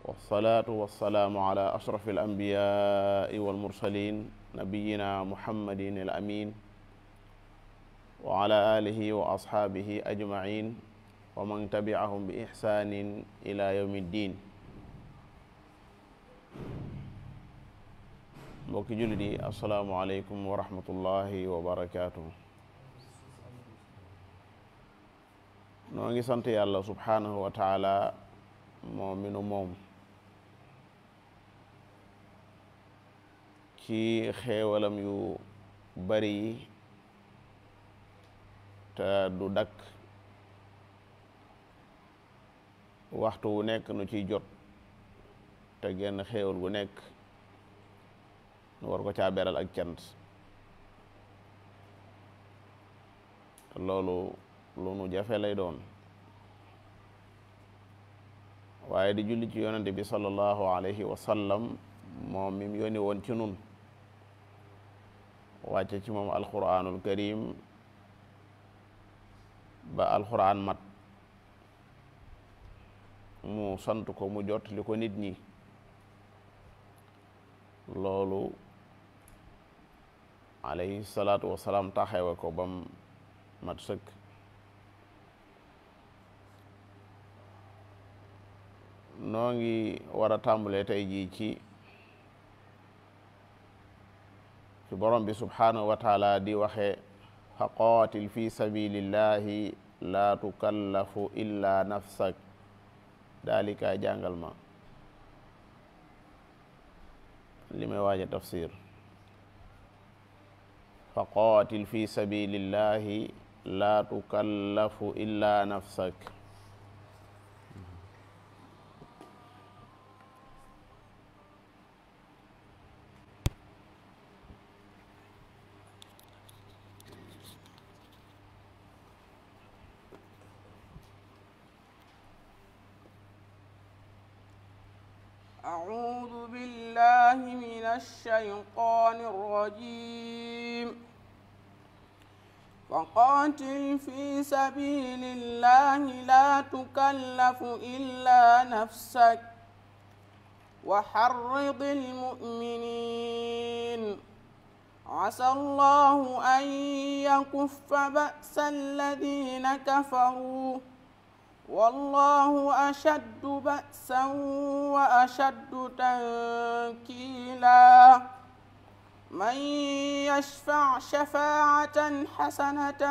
wasalaatu wasalaamu ala ashrafi alambiyaai walmursalin nabiyina muhammadin al amin wa ala alihi wa ashaabihi ajmain wa man tabiahum bi ihsanin ila yawmi ddin. mbokki jullit yi assalaamu aleykum wa rahmatullahi wa barakaatuh. noo ngi sant yàlla subhaanahu wa taala moom mi nu moom ci xéewalam yu bari yi te du dakk waxtu wu nekk nu ciy jot te genn xéewal gu nekk nu war ko caa beral ak cant te loolu lu nu jafe lay doon waaye di julli ci yonente bi sallallahu alayhi wa sallam moom mi mu yónni woon ci nun wàcce ci moom alquranul karim ba alquran mat mu sant ko mu jot li ko nit ñi loolu alayhi salaatu wasalaam taxewe ko bam mat sëkk. noo ngi war a tàmbalee tey jii ci borom bi subhaanahu wa taala di waxe fa qaatil fi sabilillahi laa tukallafu illa nafsak daalika jàngal ma li may waaja tafsir fa qaatil fi sabilillahi laa tukallafu illa nafsak. أعوذ بالله من الشيطان الرجيم وقاتل في سبيل الله لا تكلف إلا نفسك وحرض المؤمنين عسى الله أن يكف بأس الذين كفروا والله أشد بأسا وأشد تنكيلا من يشفع شفاعة حسنة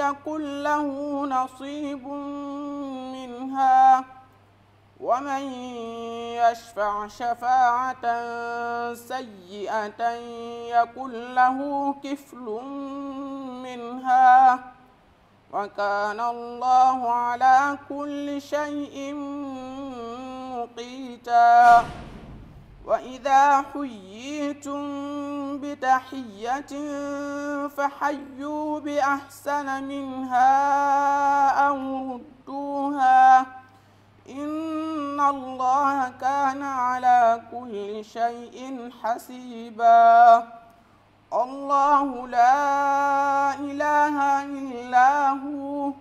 يكن له نصيب منها ومن يشفع شفاعة سيئة يكن له كفل منها وكان الله على كل شيء مقيتا وإذا حييتم بتحية فحيوا بأحسن منها أو ردوها إن الله كان على كل شيء حسيبا الله لا إله إلا هو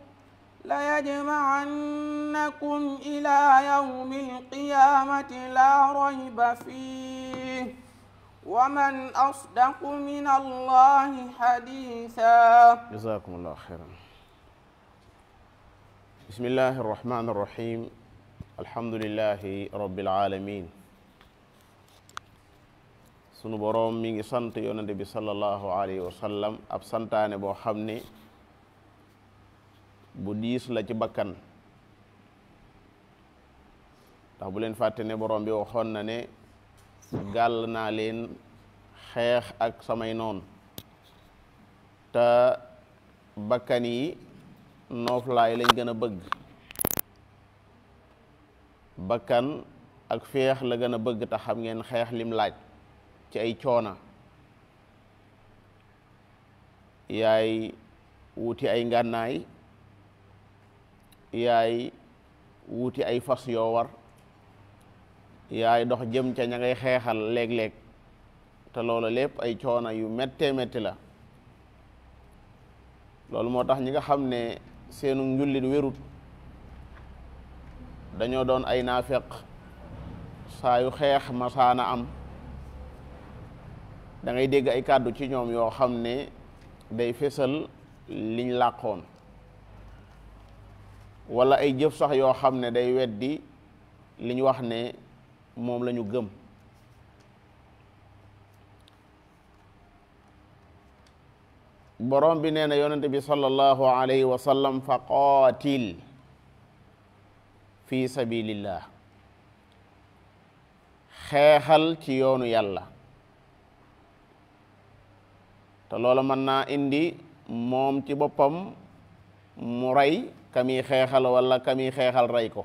ليجمعنكم إلى يوم القيامة لا ريب فيه ومن أصدق من الله حديثا. جزاكم الله خيرا. بسم الله الرحمن الرحيم الحمد لله رب العالمين. sunu boroom mi ngi sant yonente bi sallallahu alayhi wa sallam ab santaane boo xam ne bu diis la ci bakkan ndax bu leen fàtte ne boroom bi waxoon na ne gàll naa leen xeex ak samay noon te bakkan yi nooflaay lañ gën a bëgg bakkan ak feex la gën a bëgg te xam ngeen xeex lim laaj ci ay coona yaay wuti ay ngànnaay yaay wuti ay fas yoo war yaay dox jëm ca ña ngay xeexal léeg-léeg te loolu lépp ay coona yu méttee métti la loolu moo tax ñi nga xam ne seenu njullit wérut dañoo doon ay naafeq saa yu xeex masaana am da ngay dégg ay kàddu ci ñoom yoo xam ne day fésal liñ làqoon wala ay jëf sax yoo xam ne day weddi li ñu wax ne moom la ñu gëm. borom bi nee na yonente bi sallallahu alayhi wa sallam fa qaatil fi sabilillah, xeexal ci yoonu yàlla. te loola mën naa indi moom ci boppam mu rey kami xeexal wala kami xeexal rey ko.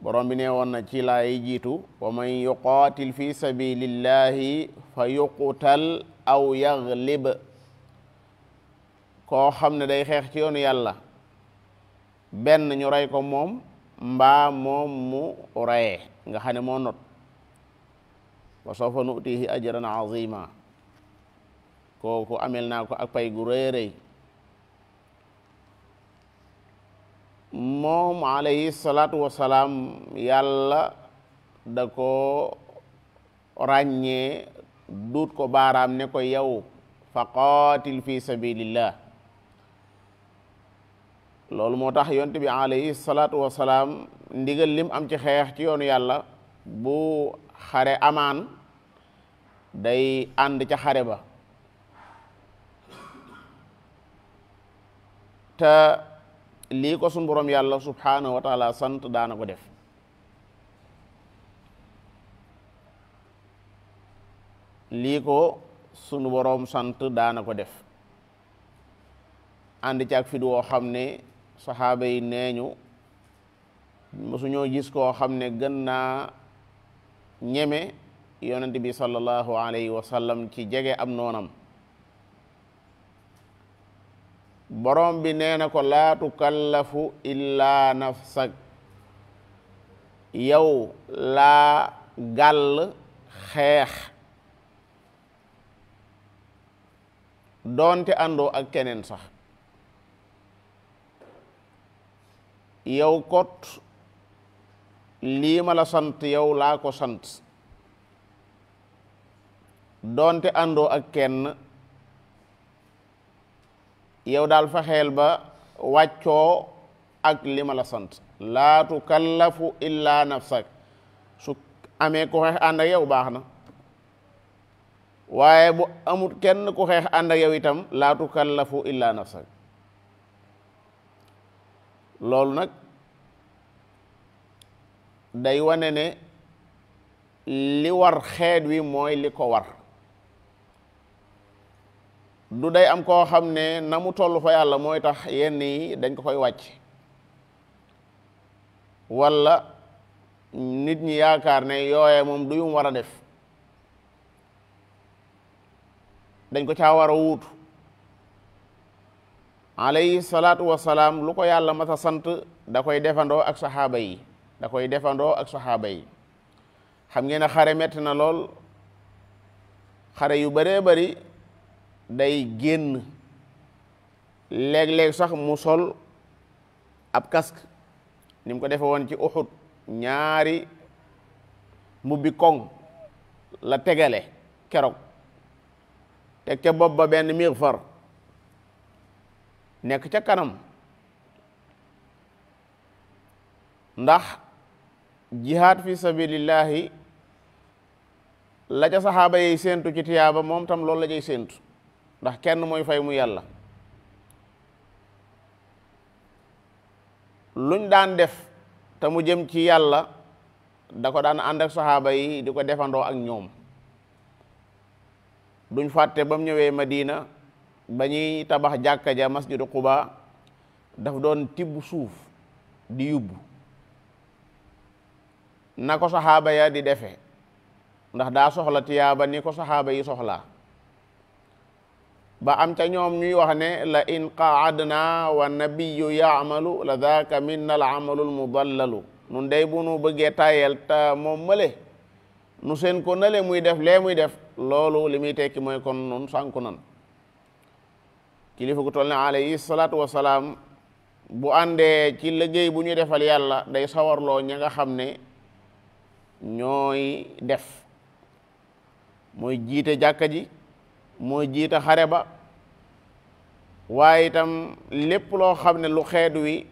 borom bi nee woon na ci laay jiitu wa man yuqaatil fi sabilillahi fa yuqtal aw yaglib, koo xam ne day xeex ci yoonu yàlla benn ñu rey ko moom mbaa moom mu reyee nga xam ne moo not. wa sawfa nutihi ajran azima, kooku amel naa ko ak pay gu rëy rëy. moom alayhi salaatu wasalaam yàlla da ko ràññee duut ko baaraam ne ko yow fa qaatil fi sabilillah. loolu moo tax yonent bi alayhi salaatu wasalaam ndigal lim am ci xeex ci yoonu yàlla bu xare amaan day ànd ca xare ba. te lii ko sunu borom yàlla subhanahu wa taala sant daana ko def. lii ko sunu borom sant daana ko def ànd ci ak fit woo xam ne saxaaba yi nee ñu mosuñoo gis koo xam ne gën naa ñeme yonent bi sallallahu alayhi wa sallam ci jege am noonam. borom bi nee na ko laa tukallafu illa nafsak, yow laa gàll xeex doonte àndoo ak keneen sax. yow kot lii ma la sant yow laa ko sant doonte àndoo ak kenn. yow daal fexeel ba wàccoo ak li ma la sant. laa tukallafu illa nafsak, su amee ku xeex ànd ak yow baax na, waaye bu amut kenn ku xeex ànd ak yow itam laa tukallafu illa nafsak. loolu nag day wane ne li war xeet wi mooy li ko war. du day am koo xam ne na mu toll fa yàlla mooy tax yenn yi dañ ko koy wàcc, walla nit ñi yaakaar ne yooye moom du yum war a def, dañ ko caa war a wuutu. alayhi salaatu wasalaam lu ko yàlla masa sant da koy defandoo ak saxaaba yi, da koy defandoo ak saxaaba yi. xam ngeen ne xare metti na lool, xare yu bëree bëri day génn léeg-léeg sax mu sol ab casque ni mu ko defe woon ci Uhud, ñaari mbubbi koŋ la tegale keroog, teg ca bopp ba benn mixfar nekk ca kanam, ndax jihaad fi sabilillahi la ca saxaaba yi séentu ci tiyaaba moom tam loolu la jay séentu, ndax kenn mooy fay mu yàlla. luñ daan def te mu jëm ci yàlla da ko daan ànd ak saxaaba yi di ko defandoo ak ñoom. duñ fàtte ba mu ñëwee Madina ba ñuy tabax jàkka ja masjidu Quba daf doon tibb suuf di yóbbu na ko saxaaba ya di defe, ndax daa soxla tiyaaba ni ko saxaaba yi soxlaa. ba am ca ñoom ñuy wax ne la in qaadna wa nabiyyu yaamalu la daaka minna al amalul mudallalu, nun day bu nu bëggee tayel te moom mële nu seen ko nale muy def lee muy def, loolu li muy tekki mooy kon nun sànku nan. kilifa gu toll ne alayhi salaatu wasalaam bu àndee ci liggéey bu ñu defal yàlla day sawarloo ña nga xam ne ñooy def, mooy jiite jàkka ji, mooy jiite xare ba, waaye itam lépp loo xam ne lu xeet wi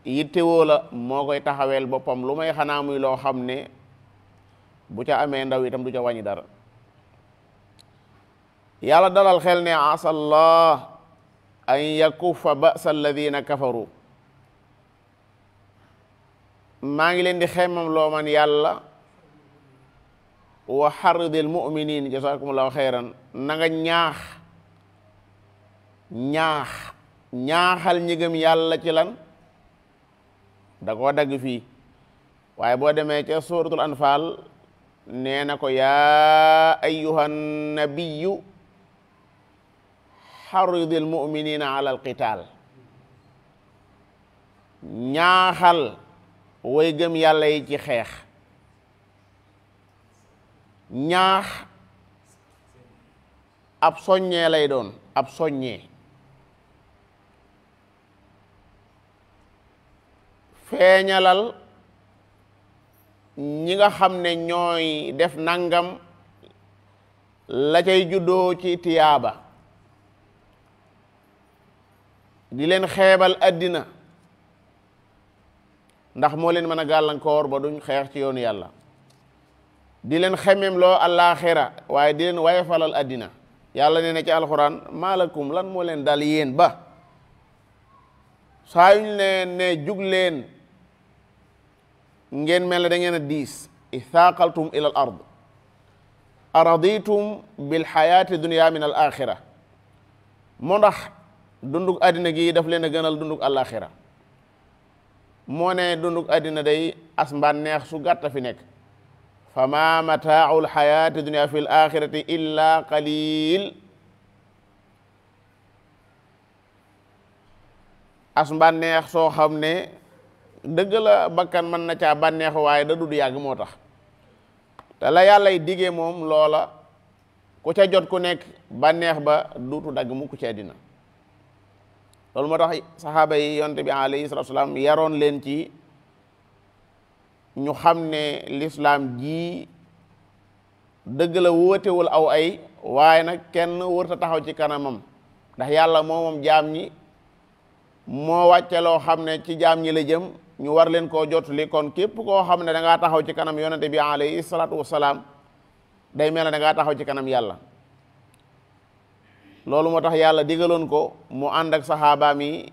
yittewoo la moo koy taxaweel boppam, lu may xanaa muy loo xam ne bu ca amee ndaw itam du ca wàññi dara. yàlla dalal xel ne asallah an yakuffa ba'sa alladina kafaru. maa ngi leen di xemmam loo man yàlla wa xarridil mu'minin jazakumullahu xayran, na nga ñaaxal ñi gëm yàlla ci lan, da koo dagg fii, waaye boo demee ca suratul anfal nee na ko yaa ayyuhan nabiyyu xarridil mu'minina ala alqital, ñaaxal way gëm yàlla yi ci xeex. ñaax ab soññee lay doon, ab soññee. feeñalal ñi nga xam ne ñooy def nangam la cay juddoo ci tiyaaba, di leen xeebal àddina ndax moo leen mën a gàllankoor ba duñ xeex ci yoonu yàlla, di leen xemem loo àllaaxira waaye di leen waye falal àddina. yàlla nee na ci alxuraan maalakum, lan moo leen dal yéen ba saa yuñ leen ne jug leen ngeen mel ne da ngeen a diis. ithaqaltum ila al ard araditum bil xayaati dunya min al axira. moo ndax dundug àddina gi daf leen a gënal dundug àllaaxira. moo ne dundug àddina day as mbànneex su gàtta fi nekk. fa ma mataaul xayaati dunya fi l axirati illa qalil. as mbànneex soo xam ne dëgg la bakkan mën na caa bànneexu waaye da du yàgg, moo tax te la yàllay digee moom loola ku ca jot ku nekk bànneex ba duutu dagg mukk ci àddina. loolu moo tax saxaaba yi yonte bi alayhi salaatu salaam yaroon leen ci ñu xam ne lislaam ji dëgg la wóotewul aw ay, waaye nag kenn wërta taxaw ci kanamam ndax yàlla moom jaam ñi moo wàcce loo xam ne ci jaam ñi la jëm, ñu war leen koo jotuli. kon képp koo xam ne da ngaa taxaw ci kanam yonente bi alayhi salaatu wasalaam day mel ne da ngaa taxaw ci kanam yàlla. loolu moo tax yàlla digaloon ko mu ànd ak saxaabaam yi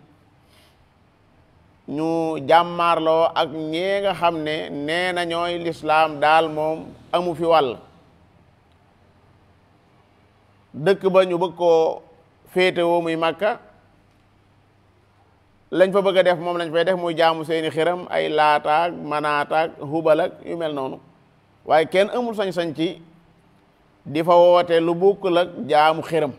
ñu jàmmaarloo ak ñee nga xam ne nee na ñooy lislaam daal moom amu fi wàll. dëkk ba ñu bëgg koo féetewoo muy Makka, lañ fa bëgg a def moom lañ fay def muy jaamu seeni xiram, ay laataak manaataak hubalak yu mel noonu, waaye kenn amul sañ-sañ ci di fa woote lu bokkul ak jaamu xiram.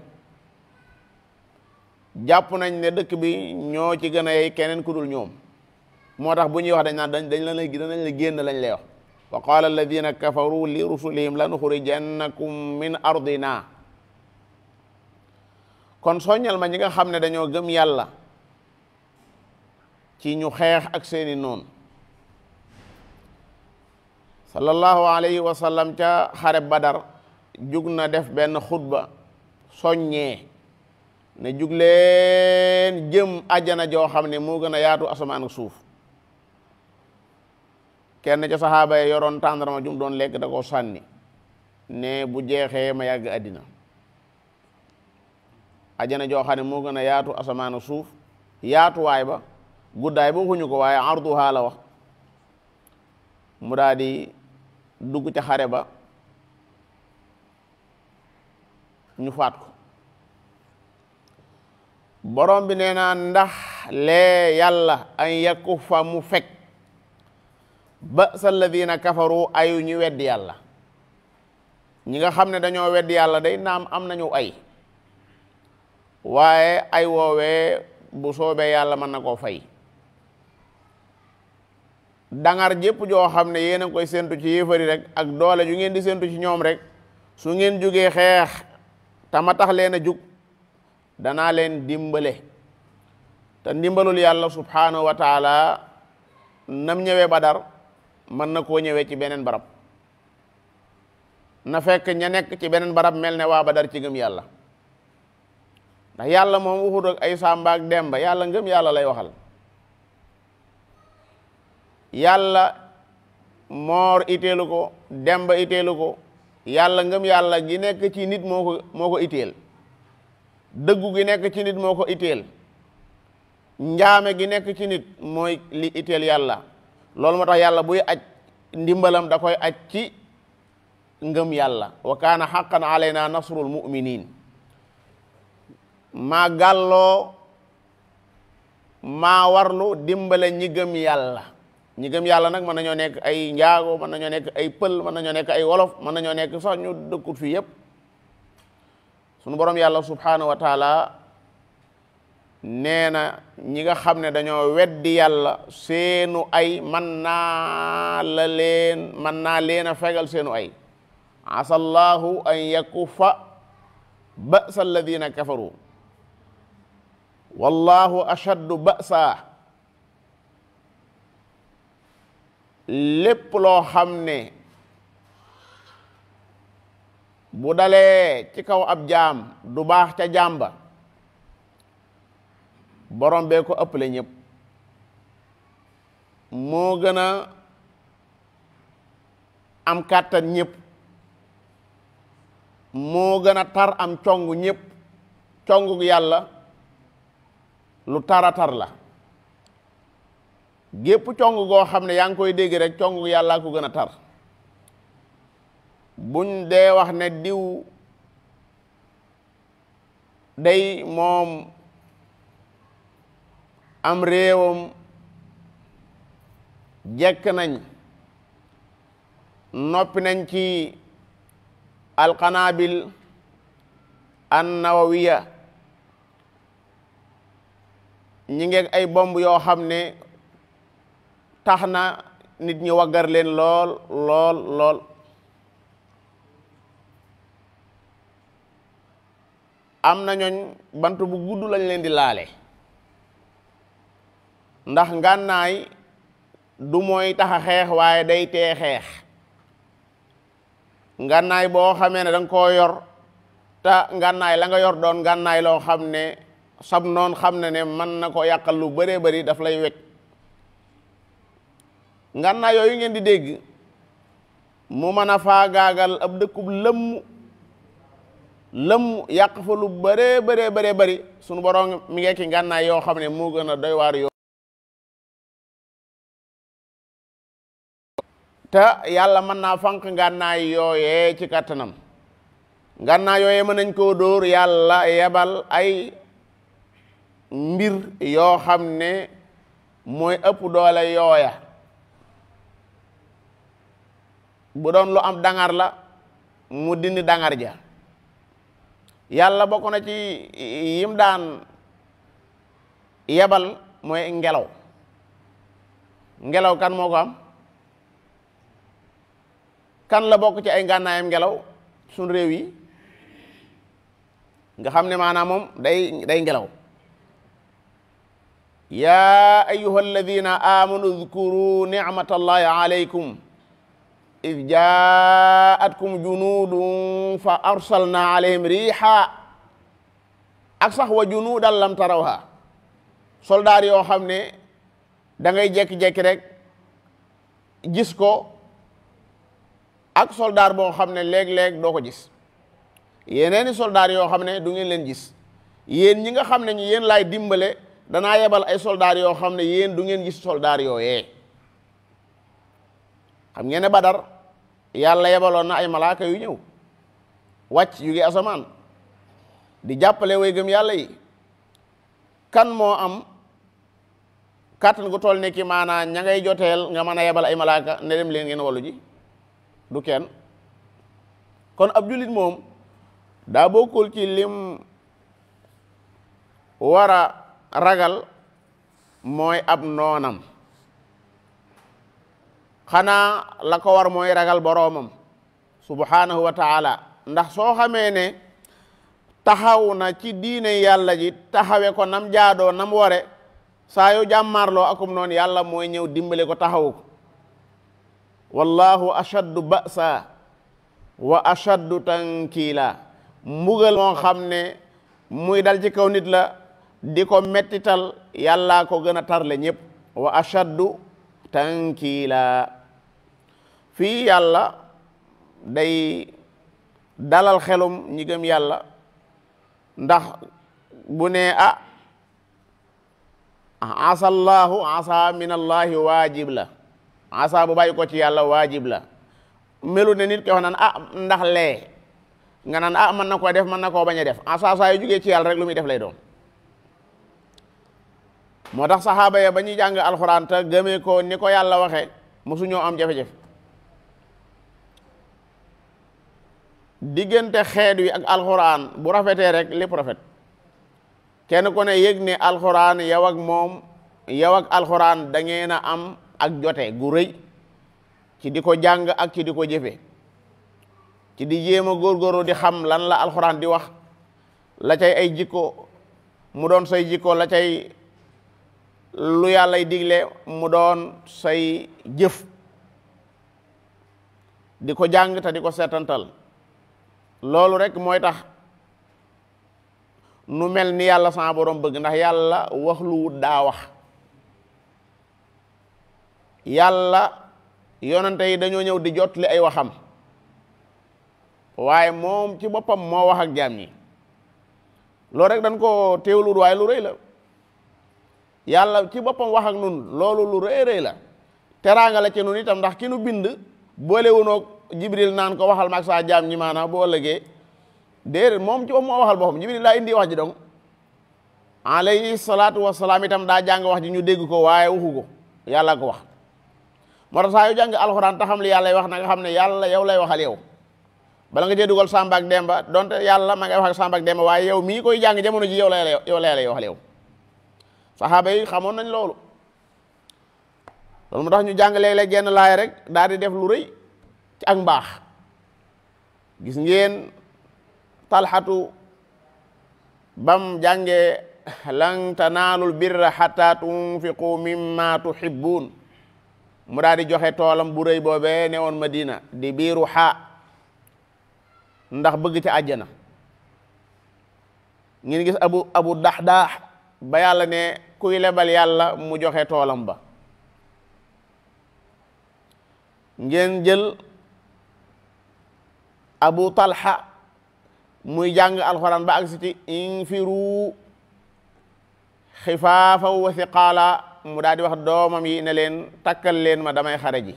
jàpp nañ ne dëkk bi ñoo ci gën a yey keneen ku dul ñoom, moo tax bu ñuy wax dañ naan dañ la génn lañ lay wax. wa qaala alladina kafaru li rusulihim lanuxrijannakum min ardina. kon soññal ma ñi nga xam ne dañoo gëm yàlla ci ñu xeex ak seeni noon. sallallahu alayhi wa sallam ca xare Badar jug na def benn xutba soññee ne jug leen jëm àjjana joo xam ne moo gën a yaatu asamaan ak suuf. kenn ca saxaaba yi yoroon tàndarma jum doon lekk da koo sànni ne bu jeexee ma yàgg àddina. àjjana joo xam ne moo gën a yaatu asamaan ak suuf, yaatuwaay ba guddaay ba waxuñu ko, waaye arduha la wax. mu daal di dugg ca xare ba ñu faat ko. borom bi nee na ndax lee yàlla an yakuffa mu fekk ba'sa alladina kafaru ayu ñu weddi yàlla. ñi nga xam ne dañoo weddi yàlla day naam am nañu ay, waaye ay woowee bu soobee yàlla mën na koo fay. dangar jépp joo xam ne yéen a koy séntu ci yéefari rek ak doole ju ngeen di séntu ci ñoom rek, su ngeen jógee xeex tama tax leen a jug danaa leen dimbale te ndimbalul yàlla subhanahu wa taala nam ñëwee Badar mën na koo ñëwee ci beneen barab, na fekk ña nekk ci beneen barab mel ne waa Badar ci gëm yàlla. ndax yàlla moom waxut ak ay Samba ak Demba, yàlla ngëm yàlla lay waxal. yàlla moor iteelu ko, Demba iteelu ko, yàlla ngëm yàlla gi nekk ci nit moo ko iteel, dëggu gi nekk ci nit moo ko iteel, njaame gi nekk ci nit mooy li iteel yàlla. loolu moo tax yàlla buy aj ndimbalam da koy aj ci ngëm yàlla. wa kaana haqqan alayna nasrul mu'minin. maa gàlloo maa warlu dimbale ñi gëm yàlla. ñi gëm yàlla nag mën nañoo nekk ay njaago, mën nañoo nekk ay pël, mën nañoo nekk ay wolof, mën nañoo nekk sax ñu dëkkut fii yépp. sunu borom yàlla subhanahu wa taala nee na ñi nga xam ne dañoo weddi yàlla seenu ay mën naa leen a fegal seenu ay. asa allahu an yakuffa ba'sa alladina kafaru wallahu ashaddu ba'sa. lépp loo xam ne bu dalee ci kaw ab jaam du baax ca jàmba, borom bee ko ëppale ñëpp, moo gën a am kàttan ñëpp, moo gën a tar am cong ñëpp. congu yàlla lu tara tar la. gépp cong goo xam ne yaa ngi koy dégg rek cong yàlla ko gën a tar. buñ dee wax ne diw day moom am réewam jekk nañ, noppi nañ ci alqanabil an nawawiya, ñi ngeeg ay bomb yoo xam ne tax na nit ñi waggar leen lool. am na ñooñ bant bu gudd lañ leen di laale, ndax ngànnaay du mooy tax a xeex waaye day tee xeex. ngànnaay boo xamee ne da nga koo yor te ngànnaay la nga yor doon ngànnaay loo xam ne sab noon xam ne mën na ko yàqal lu bëree bëri, daf lay wekk. ngànnaay yooyu ngeen di dégg mu mën a faagaagal ab dëkkub lëmm yàq fa lu bëree bëri. sunu borom mi ngi ki ngànnaay yoo xam ne moo gën a doy waar yoo te yàlla mën naa fanq ngànnaay yooyee ci kàttanam. ngànnaay yooyee mën nañ koo dóor yàlla yebal ay mbir yoo xam ne mooy ëpp doole yooya. bu doon lu am dangar la mu dindi dangar ja. yàlla bokk na ci yim daan yebal mooy ngelaw. ngelaw kan moo ko am? kan la bokk ci ay ngànnaayam ngelaw? suñ réew yi nga xam ne maanaam moom day ngelaw. yaa ayyuha alladina amanu udkuru nicmatallahi alaykum id jaatkum junudun fa arsalna alayhim riha, ak sax wa junudan lam tarawha. soldaar yoo xam ne da ngay jekki-jekki rek gis ko, ak soldaar boo xam ne léeg-léeg doo ko gis. yeneeni soldaar yoo xam ne du ngeen leen gis. yéen ñi nga xam ne yéen laay dimbale danaa yebal ay soldaar yoo xam ne yéen du ngeen gis soldaar yooyee. xam ngeen ne Badar yàlla yebaloon na ay malaaka yu ñëw wàcc yu ngi asamaan di jàppale way gëm yàlla yi. kan moo am kàttan gu toll ne ki maanaa ña ngay joteel nga mën a yebal ay malaaka ne dem leen ngeen wallu ji? du kenn. kon ab jullit moom daa bokkul ci lim war a ragal mooy ab noonam. xanaa la ko war mooy ragal boroomam subhanahu wa taala. ndax soo xamee ne taxaw na ci diine yàlla ji taxawe ko nam jaadoo nam ware, saa yu jàmmaarloo akum noonu yàlla mooy ñëw dimbale ko taxawu ko wallahu ashaddu ba'sa wa ashaddu tankila mbugal moo xam ne muy dal ci kaw nit la di ko mettital yàllaa ko gën a tarle ñépp wa ashaddu tankila fii yàlla day dalal xelum ñi gëm yàlla ndax bu ne asallahu asa min allahi waajib la asa bu bàyyi ko ci yàlla waajib la melu ne nit ki wax naan ndax lee nga naan mën na koo def mën na koo bañ a def asa saa yu jógee ci yàlla rek lu muy def lay doon moo tax saxaaba ya ba ñuy jàng alxuraan te gëmee ko ni ko yàlla waxe mosuñoo am jafe-jafe diggante xeet wi ak alxuraan bu rafetee rek lépp rafet kenn ku ne yëg ne alxuraan yow ak moom yow ak alxuraan da ngeen a am ak jote gu rëy ci di ko jàng ak ci di ko jëfe ci di jéem a góorgóorlu di xam lan la alxuraan di wax la cay ay jikko mu doon say jikko la cay lu yàllay digle mu doon say jëf di ko jàng te di ko seetantal loolu rek mooy tax nu mel ni yàlla sama borom bëgg ndax yàlla wax lu wut daa wax yàlla yonante yi dañoo ñëw di jot li ay waxam waaye moom ci boppam moo wax ak jaam ñi loolu rek dañ ko teewluwut waaye lu rëy la yàlla ci boppam wax ak nun loolu lu rëy rëy la teraanga la ci nun itam ndax ki nu bind boole wunoog jibril naan ko waxal maag saa jaam ñi maanaam boo ëllëgee déedéet moom ci boppam moo waxal boppam jibril daa indi wax ji donc alayhi salaatu wasalaam itam daa jàng wax ji ñu dégg ko waaye waxu ko yàlla ko wax moo tax saa yu jàng alxuraan te xam li yàlla wax na nga xam ne yàlla yow lay waxal yow bala nga jee dugal Samba ak Demba donte yàlla ma ngay wax ak Samba ak Demba waaye yow mii koy jàng jamono ji yow lay waxal yow saxaaba yi xamoon nañ loolu moo tax ñu jàng léeg-léeg genn laay rek daal di def lu rëy ci ak mbaax gis ngeen talxatu bam jàngee lan tanaalul birra hatta tunfiqu mimma tuhibbun mu daal di joxe toolam bu rëy boobee ne woon Madina di biiru xaa ndax bëgg ci àjjana ngeen gis abu daxdaax ba yàlla ne kuy lebal yàlla mu joxe toolam ba ngeen jël abu talha muy jàng alxuraan ba agsi ci infiru xifaafa wa thiqaala mu daal di wax doomam yi ne leen takkal leen ma damay xare ji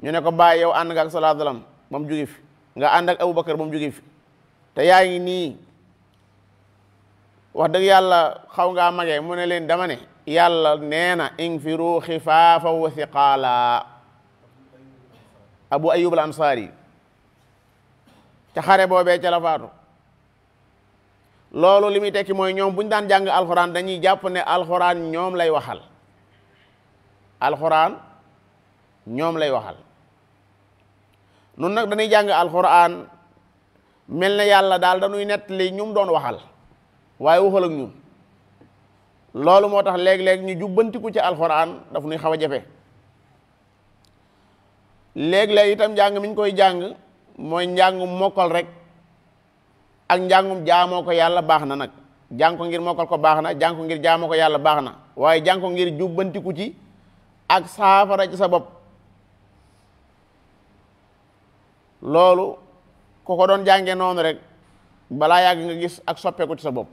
ñu ne ko bàyyi yow ànd nga ak sallallahu alayhi wa sallam ba mu jóge fi nga ànd ak Abubakar ba mu jóge fi te yaa ngi nii wax dëgg yàlla xaw ngaa magee mu ne leen dama ne yàlla nee na infiru xifaafa wa thiqaala Abu Ayyub al Ansari ca xare boobee ca la faatu loolu li muy tekki mooy ñoom bu ñu daan jàng alxuraan dañuy jàpp ne alxuraan ñoom lay waxal alxuraan ñoom lay waxal nun nag dañuy jàng alxuraan mel na yàlla daal dañuy nettali ñum doon waxal waaye waxal ak ñun loolu moo tax léeg-léeg ñu jubbantiku ci alxuraan daf nuy xaw a jafe léeg-léeg itam njàng mi ñu koy jàng mooy njàngum mokkal rek ak njàngum jaamoo ko yàlla baax na nag jàng ko ngir mokkal ko baax na jàng ko ngir jaamoo ko yàlla baax na waaye jàng ko ngir jubbantiku ci ak saafara ci sa bopp loolu ko ko doon jànge noonu rek balaa yàgg nga gis ak soppeeku ci sa bopp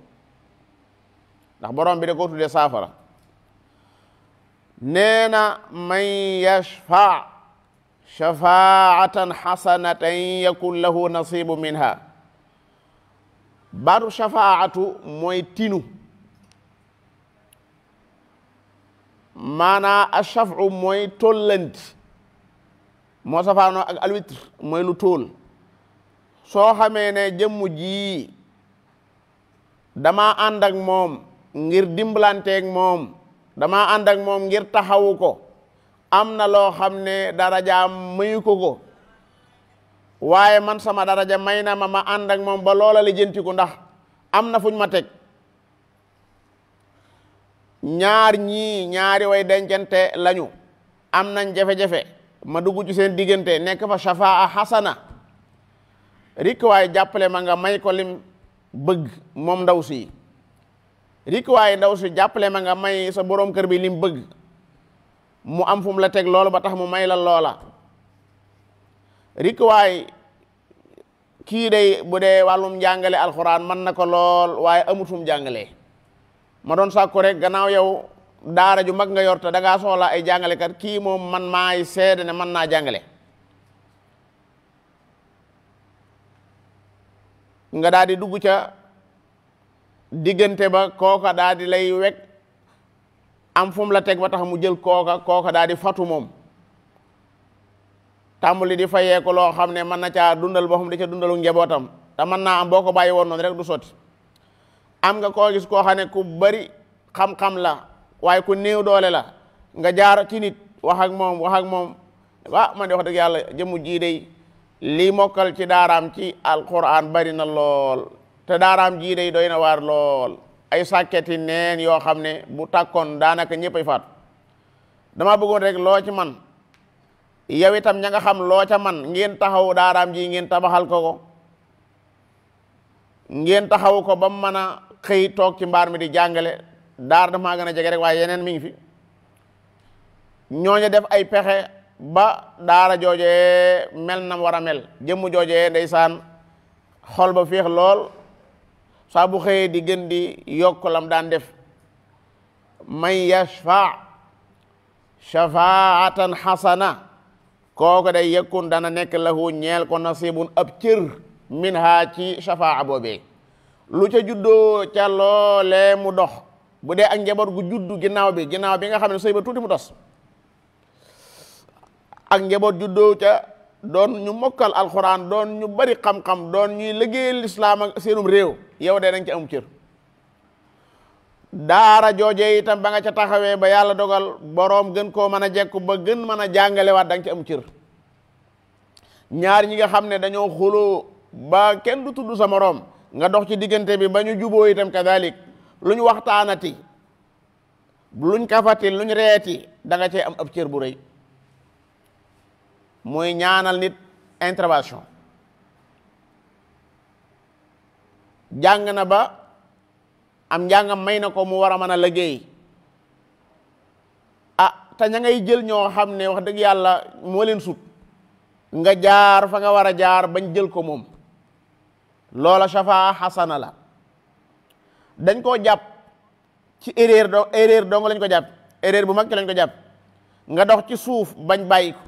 ndax borom bi da ko tuddee saafara nee na man yashfa shafaatan xasanatan yakun lahu nasibu minha baatu shafaatu mooy tinu maanaa ashafu mooy tollanti moo safaanoo ak alwitr mooy lu tóol soo xamee ne jëmm ji dama ànd ak moom ngir dimbalanteeg moom dama ànd ak moom ngir taxawu ko am na loo xam ne darajaam mayu ko waaye man sama daraja may na ma ànd ak moom ba loola li jëntiku ndax am na fuñ ma teg ñaar ñii ñaari way dencante lañu am nañ jafe-jafe ma dugg ci seen diggante nekk fa shafaa xasana rik waaye jàppale ma nga may ko lim bëgg moom ndaw si rik waaye ndaw si jàppale ma nga may sa boroom kër bi lim bëgg mu am fu mu la teg loolu ba tax mu may la loola rik waaye kii day bu dee wàllum jàngale alxuraan mën na ko lool waaye amut fu mu jàngalee ma doon sàkku rek gannaaw yow daara ju mag nga yor te da ngaa soxla ay jàngalekat kii moom man maay seede ne mën naa jàngale nga daal di dugg ca diggante ba kooka daal di lay wekk am fu mu la teg ba tax mu jël kooka daal di fatu moom tàmbali di fayee ko loo xam ne mën na caa dundal boo xam da ca dundalu njabootam te mën naa am boo ko bàyyi woon noonu rek du sotti am nga koo gis koo xam ne ku bari xam-xam la waaye ku néew doole la nga jaar ci nit wax ak moom man de wax dëgg yàlla jëmu jii day lii mokkal ci daaraam ci alquran bari na lool te daaraam jii day doy na waar lool ay sàkketi neen yoo xam ne bu tàkkoon daanaka ñëppay faatu dama bëggoon rek loo ci man yow itam ña nga xam loo ca man ngeen taxaw daaraam ji ngeen tabaxal ko ngeen taxaw ko ba mu mën a xëy toog ci mbaar mi di jàngale daar dafa maa gën a jege rek waaye yeneen mi ngi fi ñooñu def ay pexe ba daara joojee mel na war a mel jëmm joojee ndeysaan xol ba féex lool saa bu xëyee di gën di yokk lam daan def man yashfa shafaatan xasana kooku day yëkkun dana nekk lahu ñeel ko nasibun ab cër min ha ci shafaa boobee lu ca juddoo ca loolee mu dox bu dee ak njaboot gu juddu ginnaaw bi nga xam ne sëy ba tuuti mu tos ak njaboot juddoo ca doon ñu mokkal alxuraan doon ñu bari xam-xam doon ñuy liggéeyal lislaam ak seenum réew yow de dañ ci am cër daara jooje itam ba nga ca taxawee ba yàlla dogal boroom gën koo mën a jekku ba gën mën a jàngalewaat da nga ci am cër ñaar ñi nga xam ne dañoo xuloo ba kenn du tudd sa moroom nga dox ci diggante bi ba ñu juboo itam kadalik lu ñu waxtaanati luñ kafati luñ reeti da nga cee am ab cër bu rëy mooy ñaanal nit intervention jàng na ba am njàngam may na ko mu war a mën a liggéey te ña ngay jël ñoo xam ne wax dëgg yàlla moo leen sut nga jaar fa nga war a jaar bañ jël ko moom loola shafaa xasana la dañ koo jàpp ci erreur dong lañ ko jàpp erreur bu mag ci lañ ko jàpp nga dox ci suuf bañ bàyyi ko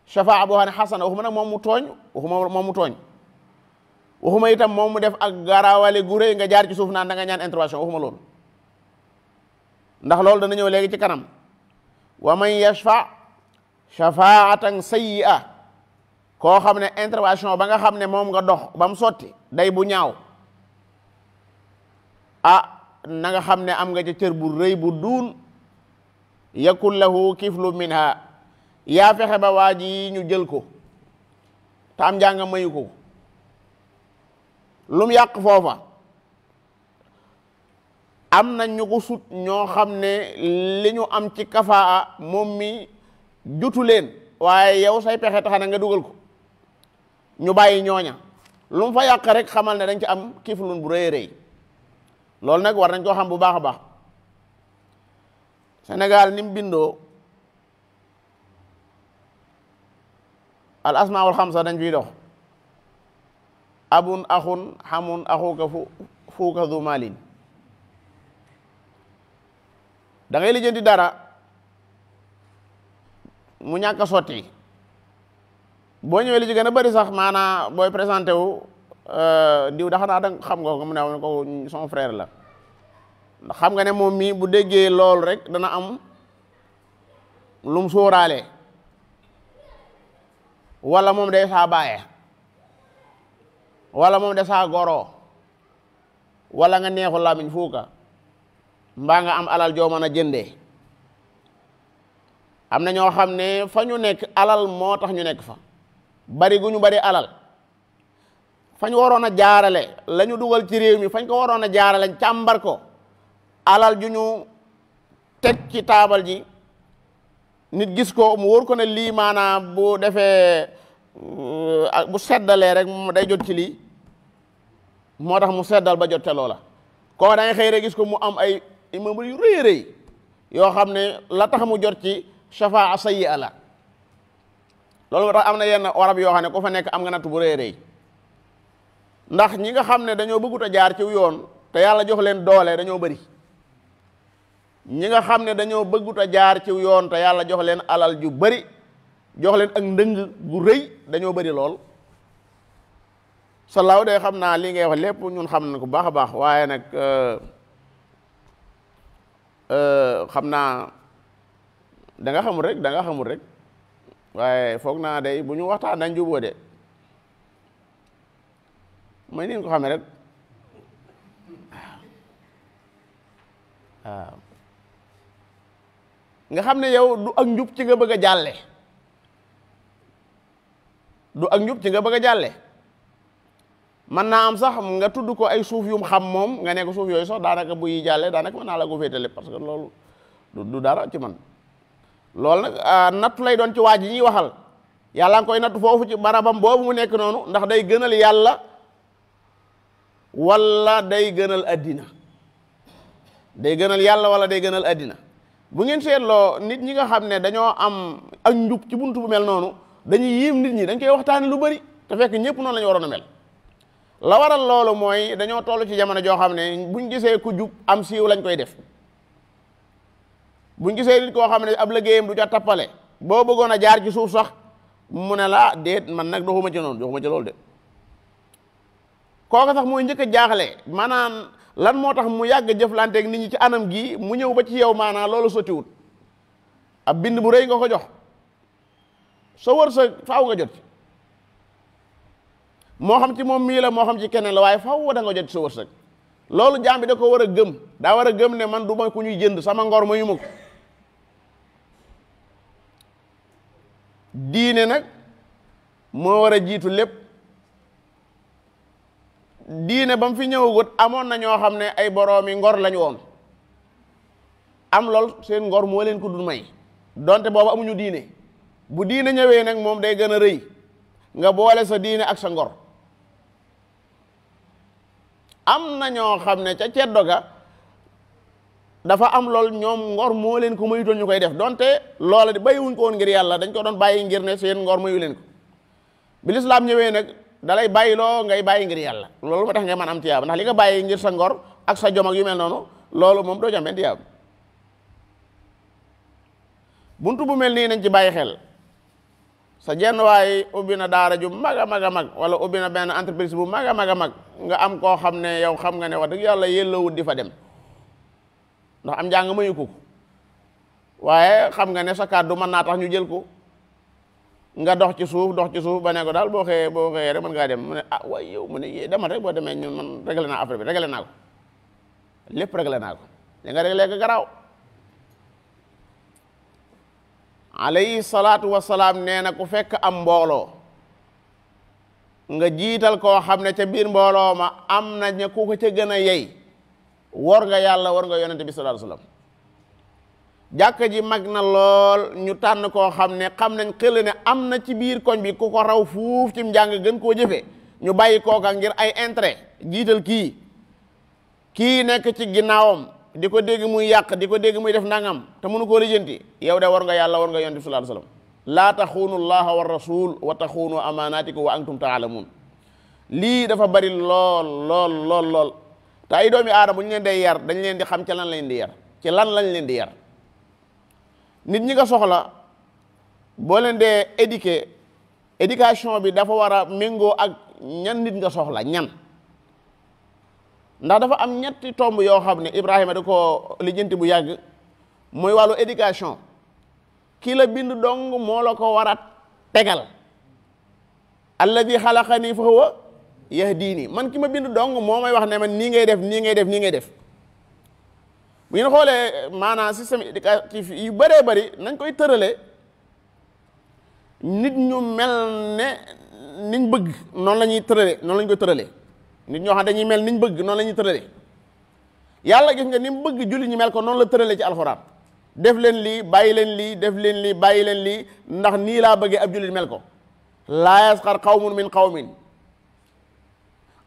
shafaa boo xam ne xasana waxuma nag moom mu tooñ waxuma itam moom mu def ak garawale gu rëy nga jaar ci suuf naan da nga ñaan intervention waxuma loolu ndax loolu dana ñëw léegi ci kanam wa man yashfa shafaatan sayyi'a koo xam ne intervention ba nga xam ne moom nga dox ba mu sotti day bu ñaaw na nga xam ne am nga ca cër bu rëy bu duun yakun lahu kiflu minha yaa fexe ba waa ji ñu jël ko te am njàng mayu ko lum yàq foofa am na ñu ko sut ñoo xam ne li ñu am ci kafaa moom mi jutu leen waaye yow say pexe tax na nga dugal ko ñu bàyyi ñooña lu mu fa yàq rek xamal ne dañ ci am kiflun bu rëy rëy loolu nag war nañ koo xam bu baax a baax Sénégal ni mu bindoo al asmaul xamsa dañ fiy dox abun axun xamun axuka fuuka du malin da ngay lijjanti dara mu ñàkk a sotti boo ñëwee li ci gën a bari sax maanaa booy présenté wu diw da xanaa da xam nga ko mu ne ko son frère la ndax xam nga ne moom mii bu déggee loolu rek dana am lum sóoraale wala moom day saa bàyyee wala moom de saa goroo wala nga neexu làmmiñ fuuka mbaa nga am alal joo mën a jëndee am na ñoo xam ne fa ñu nekk alal moo tax ñu nekk fa bari gu ñu bari alal fañ waroon a jaarale la ñu dugal ci réew mi fañ ko waroon a jaarale càmbar ko alal ju ñu teg ci taabal ji nit gis ko mu wóor ko ne lii maanaam bu defee bu seddalee rek mu day jot ci lii moo tax mu seddal ba jot ca loola koo da ngay xëy rek gis ko mu am ay immeuble yu rëy rëy yoo xam ne la tax mu jot ci shafaa sayyi'a la loolu moo tax am na yenn warab yoo xam ne ku fa nekk am nga natt bu rëy rëy ndax ñi nga xam ne dañoo bëggut a jaar ci yoon te yàlla jox leen doole dañoo bëri ñi nga xam ne dañoo bëggut a jaar ci yoon te yàlla jox leen alal ju bëri jox leen ak ndëng gu rëy dañoo bëri lool salaaw de xam naa li ngay wax lépp ñun xam na ko baax a baax waaye nag xam naa da nga xamul rek waaye foog naa day bu ñu waxtaan dañ juboo de mooy ni ko xamee rek waaw nga xam ne yow du ak njub ci nga bëgg a jàlle mën naa am sax nga tudd ko ay suuf yum xam moom nga ne ko suuf yooyu sax daanaka buy jàlle daanaka mën naa la ko féetale parce que loolu du dara ci man loolu nag nattu lay doon ci waa ji ñuy waxal yàlla nga koy nattu foofu ci barabam boobu mu nekk noonu ndax day gënal yàlla wala day gënal addina day gënal yàlla wala day gënal addina bu ngeen seetloo nit ñi nga xam ne dañoo am ak njub ci buntu bu mel noonu dañuy yéem nit ñi dañ koy waxtaane lu bari te fekk ñëpp noonu la ñu waroon a mel la waral loolu mooy dañoo toll ci jamono joo xam ne buñ gisee ku jub am siiw lañ koy def buñ gisee nit koo xam ne ab liggéeyam du ca tappale boo bëggoon a jaar ci suuf sax mu ne la déet man nag doxuma ci loolu de kooka sax mooy njëkk a jaaxle maanaam lan moo tax mu yàgg jëflanteeg nit ñi ci anam gi mu ñëw ba ci yow maanaam loolu sottiwut ab bind bu rëy nga ko jox sa wërsëg faaw nga jot ci moo xam ci moom mii la moo xam ci keneen la waaye faaw da nga jot ci sa wërsëg loolu jaam bi da ko war a gëm daa war a gëm ne man du ma ku ñuy jënd sama ngor ma yu ma ko diine nag moo war a jiitu lépp diine ba mu fi ñëwagut amoon na ñoo xam ne ay boroomi ngor lañu woon am lool seen ngor moo leen ko dul may donte boobu amuñu diine bu diine ñëwee nag moom day gën a rëy nga boole sa diine ak sa ngor am na ñoo xam ne ca ceddo ga dafa am lool ñoom ngor moo leen ko mayutoon ñu koy def donte loola di bàyyiwuñ ko woon ngir yàlla dañ ko doon bàyyi ngir ne seen ngor mayu leen ko bi lislaam ñëwee nag dalay bàyyiloo ngay bàyyi ngir yàlla loolu moo tax ngay mën am tiyaaba ndax li nga bàyyi ngir sa ngor ak sa jom ak yu mel noonu loolu moom doo ci am benn tiyaaba buntu bu mel nii nañ ci bàyyi xel sa jenn waay ubbi na daara ju mag a mag a mag wala ubbi na benn entreprise bu mag a mag a mag nga am koo xam ne yow xam nga ne wax dëgg yàlla yellawut di fa dem ndax am njàng mayu ko waaye xam nga ne sa kàddu mën naa tax ñu jël ko nga dox ci suuf ba ne ko daal boo xëyee rek mën ngaa dem mu ne ah waaye yow mu ne demal rek boo demee ñun man réglé naa affaire bi réglé naa ko lépp réglé naa ko li nga réglé ko garaaw alayhi salaatu wasalaam nee na ku fekk am mbooloo nga jiital koo xam ne ca biir mbooloo ma am na ña ku ko ca gën a yey war nga yàlla war nga yonente bi sallallahu alayhi wasallam jàkka ji mag na lool ñu tànn koo xam ne xam nañ xel ne am na ci biir koñ bi ku ko raw fuuf ci njàng gën koo jëfe ñu bàyyi kooka ngir ay intérêt jiital kii nekk ci ginnaawam di ko dégg muy yàq di ko dégg muy def nangam te mënu koo lijjanti yow de war nga yàlla war nga yonent bi sallallahu alayhi wasallam laa taxuunu llaha wa rasul wa taxuunu amanatikum wa antum taalamun lii dafa bari lool te ay doomi aadama bu ñu leen day yar dañ leen di xam ci lan lañ di yar ci lan lañ leen di yar nit ñi nga soxla boo leen dee éducation bi dafa war a méngoo ak ñan nit nga soxla ñan ndax dafa am ñetti tomb yoo xam ne Ibrahima da ko lijjanti bu yàgg mooy wàllu éducation kii la bind dong moo la ko war a tegal alladi xalaqani fa huwa yahdini man ki ma bind dong moo may wax ne man nii ngay def nii ngay def nii ngay def bu ngeen xoolee maanaam système éducatif yu bëree bëri nañ koy tërale nit ñu mel ne niñ bëgg noonu la ñuy tërale noonu lañ koy tëralee nit ñoo xam dañuy mel niñ bëgg noonu la ñuy tëralee yàlla gis nga ni mu bëgg julli ñu mel ko noonu la tëralee ci alxuraan def leen lii bàyyi leen lii def leen lii bàyyi leen lii ndax nii laa bëggee ab jullit mel ko. laa yasxar qawmun min qawmin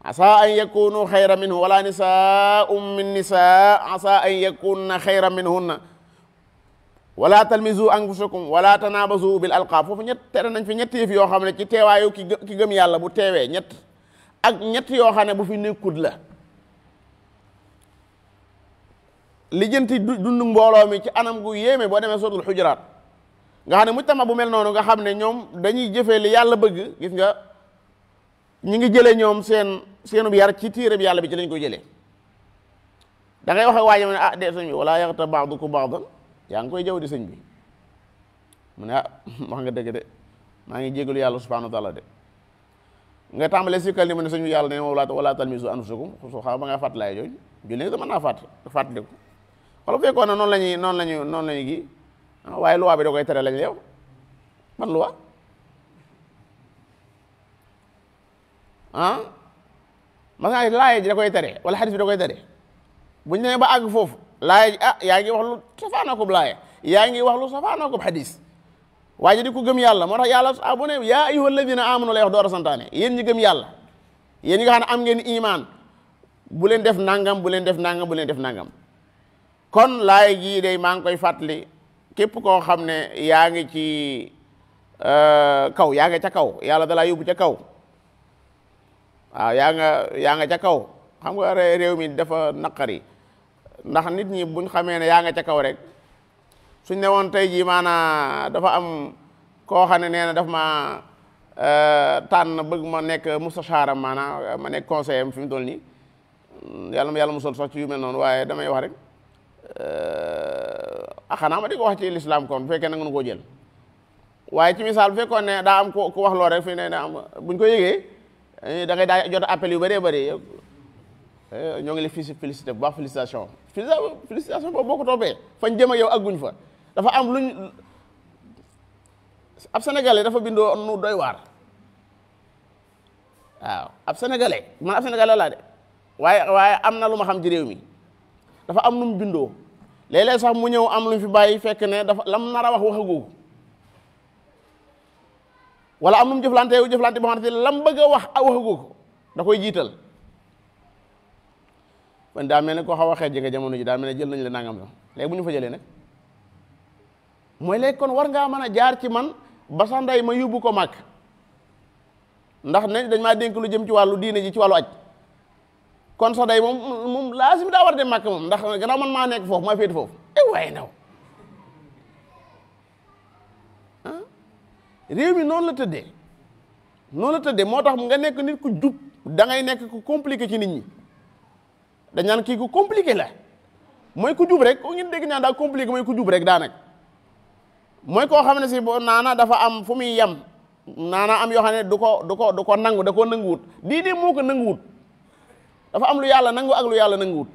asa an yakunu xayra minhu wala nisaa'un min nisaa asa an yakunna xayra minhunna wala talmizu anfusakum wala tanabazu bil alqaab. foofu tere nañ fi ñetti yëf yoo xam ne ci teewaayu ki gëm yàlla bu teewee ñett yoo xam ne bu fi nekkut la. lijjanti dund mbooloo mi ci anam gu yéeme boo demee suratul xujuraat nga xam ne mujtama bu mel noonu nga xam ne ñoom dañuy jëfee li yàlla bëgg. gis nga ñi ngi jëlee ñoom seenub yar ci téere bi yàlla bi ci lañ koy jëlee. da ngay wax ak waaye mu ne ah de sëñ bi wala yaxta ba'dukum ba'dan yaa ngi koy jëw di sëñ bi mu ne ah wax nga dëgg de maa ngi jégalu yàlla subhanahu wa taala de nga tàmbalee sikkal ni mu ne sëñ bi yàlla ne moom wala talmizu anfusakum su xaw ba nga fàttalaay jooju julli nga mën naa fàttaliku wala bu fekkoon ne noonu lañu gi waaye loi bi da koy tere lañ leew man loi ma laaye ji da koy tere wala xadis bi da koy tere buñ ne ba àgg foofu laaye ji yaa ngi wax lu safaanoo ko laaye yaa ngi wax lu safaanoo ko xadis waa ji di ko gëm yàlla moo tax yàlla bu ne yaa ayyuha alladina amanu lay wax door a santaane yéen ñi gëm yàlla yéen ñi nga xam ne am ngeen iman bu leen def nangam bu leen def nangam bu leen def nangam. kon laay gii day maa ngi koy fàttali képp koo xam ne yaa ngi ci kaw yaa nga ca kaw yàlla dalaa yóbbu ca kaw waaw yaa nga ca kaw xam nga réew mi dafa naqari ndax nit ñi buñ xamee ne yaa nga ca kaw rek suñ ne woon tey jii maanaa dafa am koo xam ne nee na daf ma tànn bëgg ma nekk mustashaaram maanaa ma nekk conseiller am fi mu toll nii yàlla musal sax ci yu mel noonu waaye damay wax rek xanaa ma di ko wax ci lislaam kon bu fekkee nag nu koo jël waaye ci misaal bu fekkoon ne daa am ku wax loo rek fi ne buñ ko yëgee da ngay daa jot appel yu bëree bëri ñoo ngi la félicité bu baax félicitation boobu boo ko toppee fañ jëm ak yow agguñ fa dafa am luñ ab sénégalais dafa bindoo nu doy waar waaw ab sénégalais laa de waaye am na lu ma xam ci réew mi dafa am nu mu bindoo léeg-léeg sax mu ñëw am lu fi bàyyi fekk ne dafa lam nar a wax waxagoo wala am nu mu jëflante boo xamante ne lam bëgg a wax waxagoo ko da koy jiital man daa mel ne koo xaw a xeej nga jamono ji daa mel ne jël nañ la nangam la léegi bu ñu fa jëlee nag mooy léegi kon war ngaa mën a jaar ci man ba sa ndey ma yóbbu ko màkk ndax ne dañ maa dénk lu jëm ci wàllu diine ji ci wàllu aj kon sa day moom laasim daa war a dem màkk moom ndax gannaaw man maa nekk foofu maa féeti foofu waaye ndaw réew mi noonu la tëddee moo tax nga nekk nit ku jub da ngay nekk ku compliqué ci nit ñi dañ naan kii ku compliqué la mooy ku jub rek ko ngeen dégg ñaan daa compliqué mooy ku jub rek daanaka mooy koo xam ne si boo naana dafa am fu muy yem naana am yoo xam ne du ko nangu da koo nanguwut diine moo ko nanguwut dafa am lu yàlla nangu ak lu yàlla nanguwut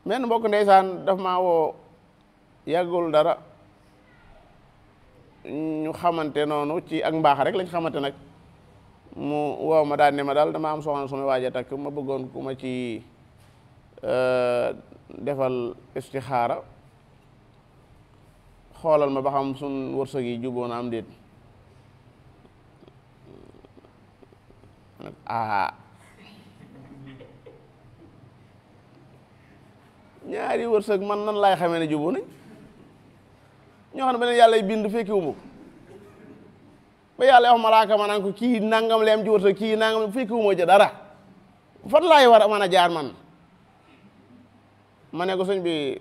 men mbokk ndeysaan daf maa woo yàggul dara ñu xamante noonu ci ak mbaax rek lañ xamante nag mu woo ma daal ne ma daal dama am soxna su ma waaj a takk ma bëggoon ku ma ci defal istixaara xoolal ma ba xam suñ wërsëg yi juboo na am déet ñaari wërsëg man nan laay xamee ne juboo nañ ñoo xam ne beneen yàlla bind fekkiwu ma ko ba yàlla wax malaaka ma naan ko kii nangam leem ci wërsëg kii nangam fekkiwu ma ja dara fan laay war a mën a jaar man ma ne ko sëñ bi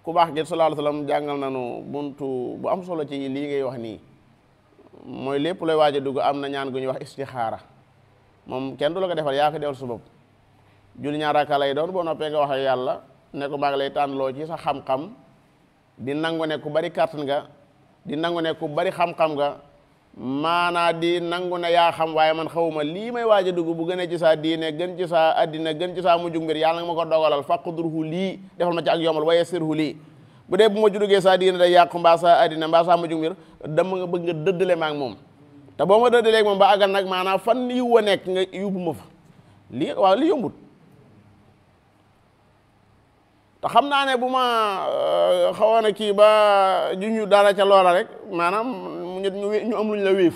ku baax gi sallallahu alayhi wasallam jàngal nañu buntu bu am solo ci lii ngay wax nii mooy lépp lay waaj a dugg am na ñaan gu ñuy wax istixaara moom kenn du la ko defal yaa ko defal sa bopp julli ñaar rakka lay doon boo noppee nga wax ak yàlla ne ko maa ngi lay tànnloo ci sa xam-xam di nangu ne ku bari kàttan nga di nangu ne ku bari xam-xam nga maanaa di nangu ne yaa xam waaye man xawuma lii may waaj a dugg bu gën a ci saa diine gën ci saa addina gën ci saa mujjug mbir yàlla nga ma ko dogalal faqdurhu lii defal ma ci ak yomal waaye sirhu lii bu dee bu ma juddugee saa diine day yàqu mbaa saa addina mbaa saa mujjug mbir dama nga bëgg nga dëddale ma ak moom te boo ma dëddalee moom ba àggal nag maanaam fan yiw wa nekk nga yóbbu ma fa lii waaw li yombut te xam naa ne bu ma xawoon a kii ba ñu dara ca loola rek maanaam ñu am luñ la wéef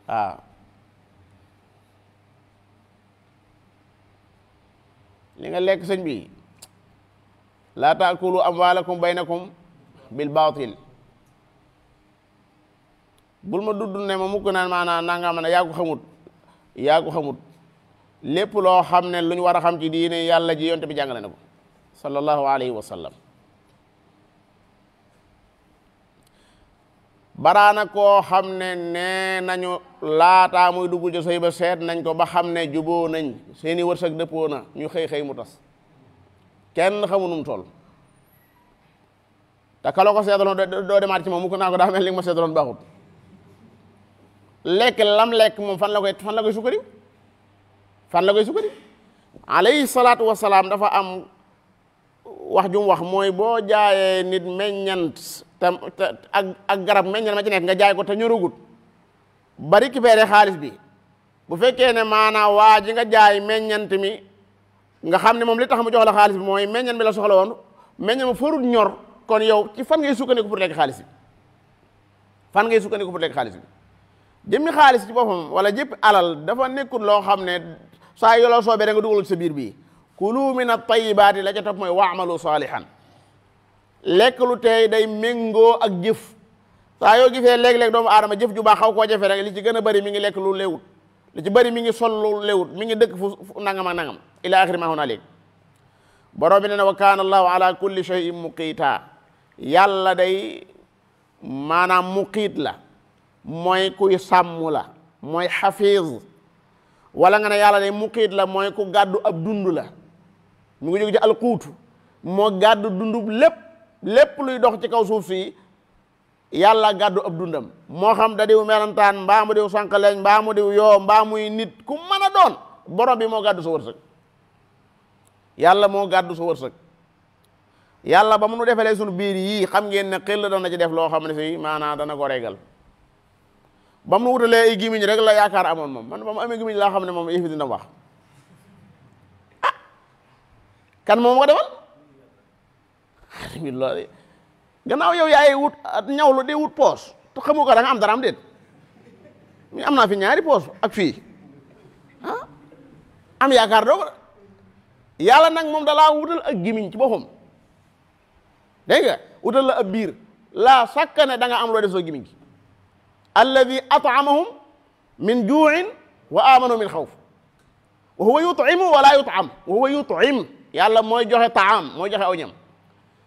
waaw li nga lekk sëñ bi laa taakulu amwaalakum baynakum bil baatil bul ma dudd ne ma mukk naan maanaam nanga ma ne yaa ko xamut lépp loo xam ne lu ñu war a xam ci diine yàlla ji yonte bi jàngale na ko sallallahu alayhi wa sallam baraana koo xam ne nee nañu laataa muy dugg ci sëy ba seet nañ ko ba xam ne juboo nañ seeni wërsëg dëppoo na ñu xëy mu tas kenn xamu num toll te kaloo ko seetaloon doo demaat ci moom mu ko naa ko daa mel li nga ma seetaloon baaxut lekk lam lekk moom fan la koy sukkari alayhi salaatu wasalaam dafa am wax jum wax mooy boo jaayee nit meññant te ak garab meññant ma ci nekk nga jaay ko te ñorugut ba récupéré xaalis bi bu fekkee ne maanaam waa ji nga jaay meññant mi nga xam ne moom li tax mu jox la xaalis bi mooy meññant bi la soxla woon meññant ma farut ñor kon yow ci fan ngay sukkandiku pour lekk xaalis bi jëmmi xaalis ci boppam wala jëpp alal dafa nekkul loo xam ne saa yoo la soobee da nga dugal ci sa biir bii kulu min at-tayyibaati la ca topp mooy wa'malu saalihan lekk lu tey day méngoo ak jëf saa yoo gisee léeg-léeg doomu aadama jëf ju baax xaw koo jafe rek li ci gën a bëri mi ngi lekk lu léwut li ci bëri mi ngi sol lu léwut mi ngi dëkk fu nangam ak nangam ila axiri ma hunalik borom bi ne wa kaana allahu ala kulli shay'in muqiita yàlla day maanaam muqiit la mooy kuy sàmm la mooy xafiz wala nga ne yàlla day muqiit la mooy ku gàddu ab dund la mu ngi jóge ci alquutu moo gàddu dundub lépp luy dox ci kaw suuf si yàlla gàddu ab dundam moo xam da diw melantaan mbaa mu diw sànqaleñ mbaa mu diw yoo mbaa muy nit ku mën a doon borom bi moo gàddu sa wërsëg yàlla moo gàddu sa wërsëg yàlla ba mu nu defalee sunu biir yii xam ngeen ne xel dana ci def loo xam ne si maanaam dana ko régal ba mu wutalee ay gimiñ rek la yaakaar amoon moom man ba mu amee gimiñ laa xam ne moom yëfi dina wax kan moom ko defal alhamdulilah gannaaw yow yaay wut ñawlu di wut poos te xamu ko da nga am dara am déet mi am naa fi ñaari poos ak fii am yaakaar doo ko yàlla nag moom dalaa wutal ak gimiñ ci boppam dégg nga wutal la ab biir laa sakka ne da nga am loo def soo gimiñ gi alladi at'amahum min juu'in wa amanu min xawf wa huwa yut'imu wa laa yut'am wa huwa yut'im yàlla mooy joxe taam mooy joxe aw ñam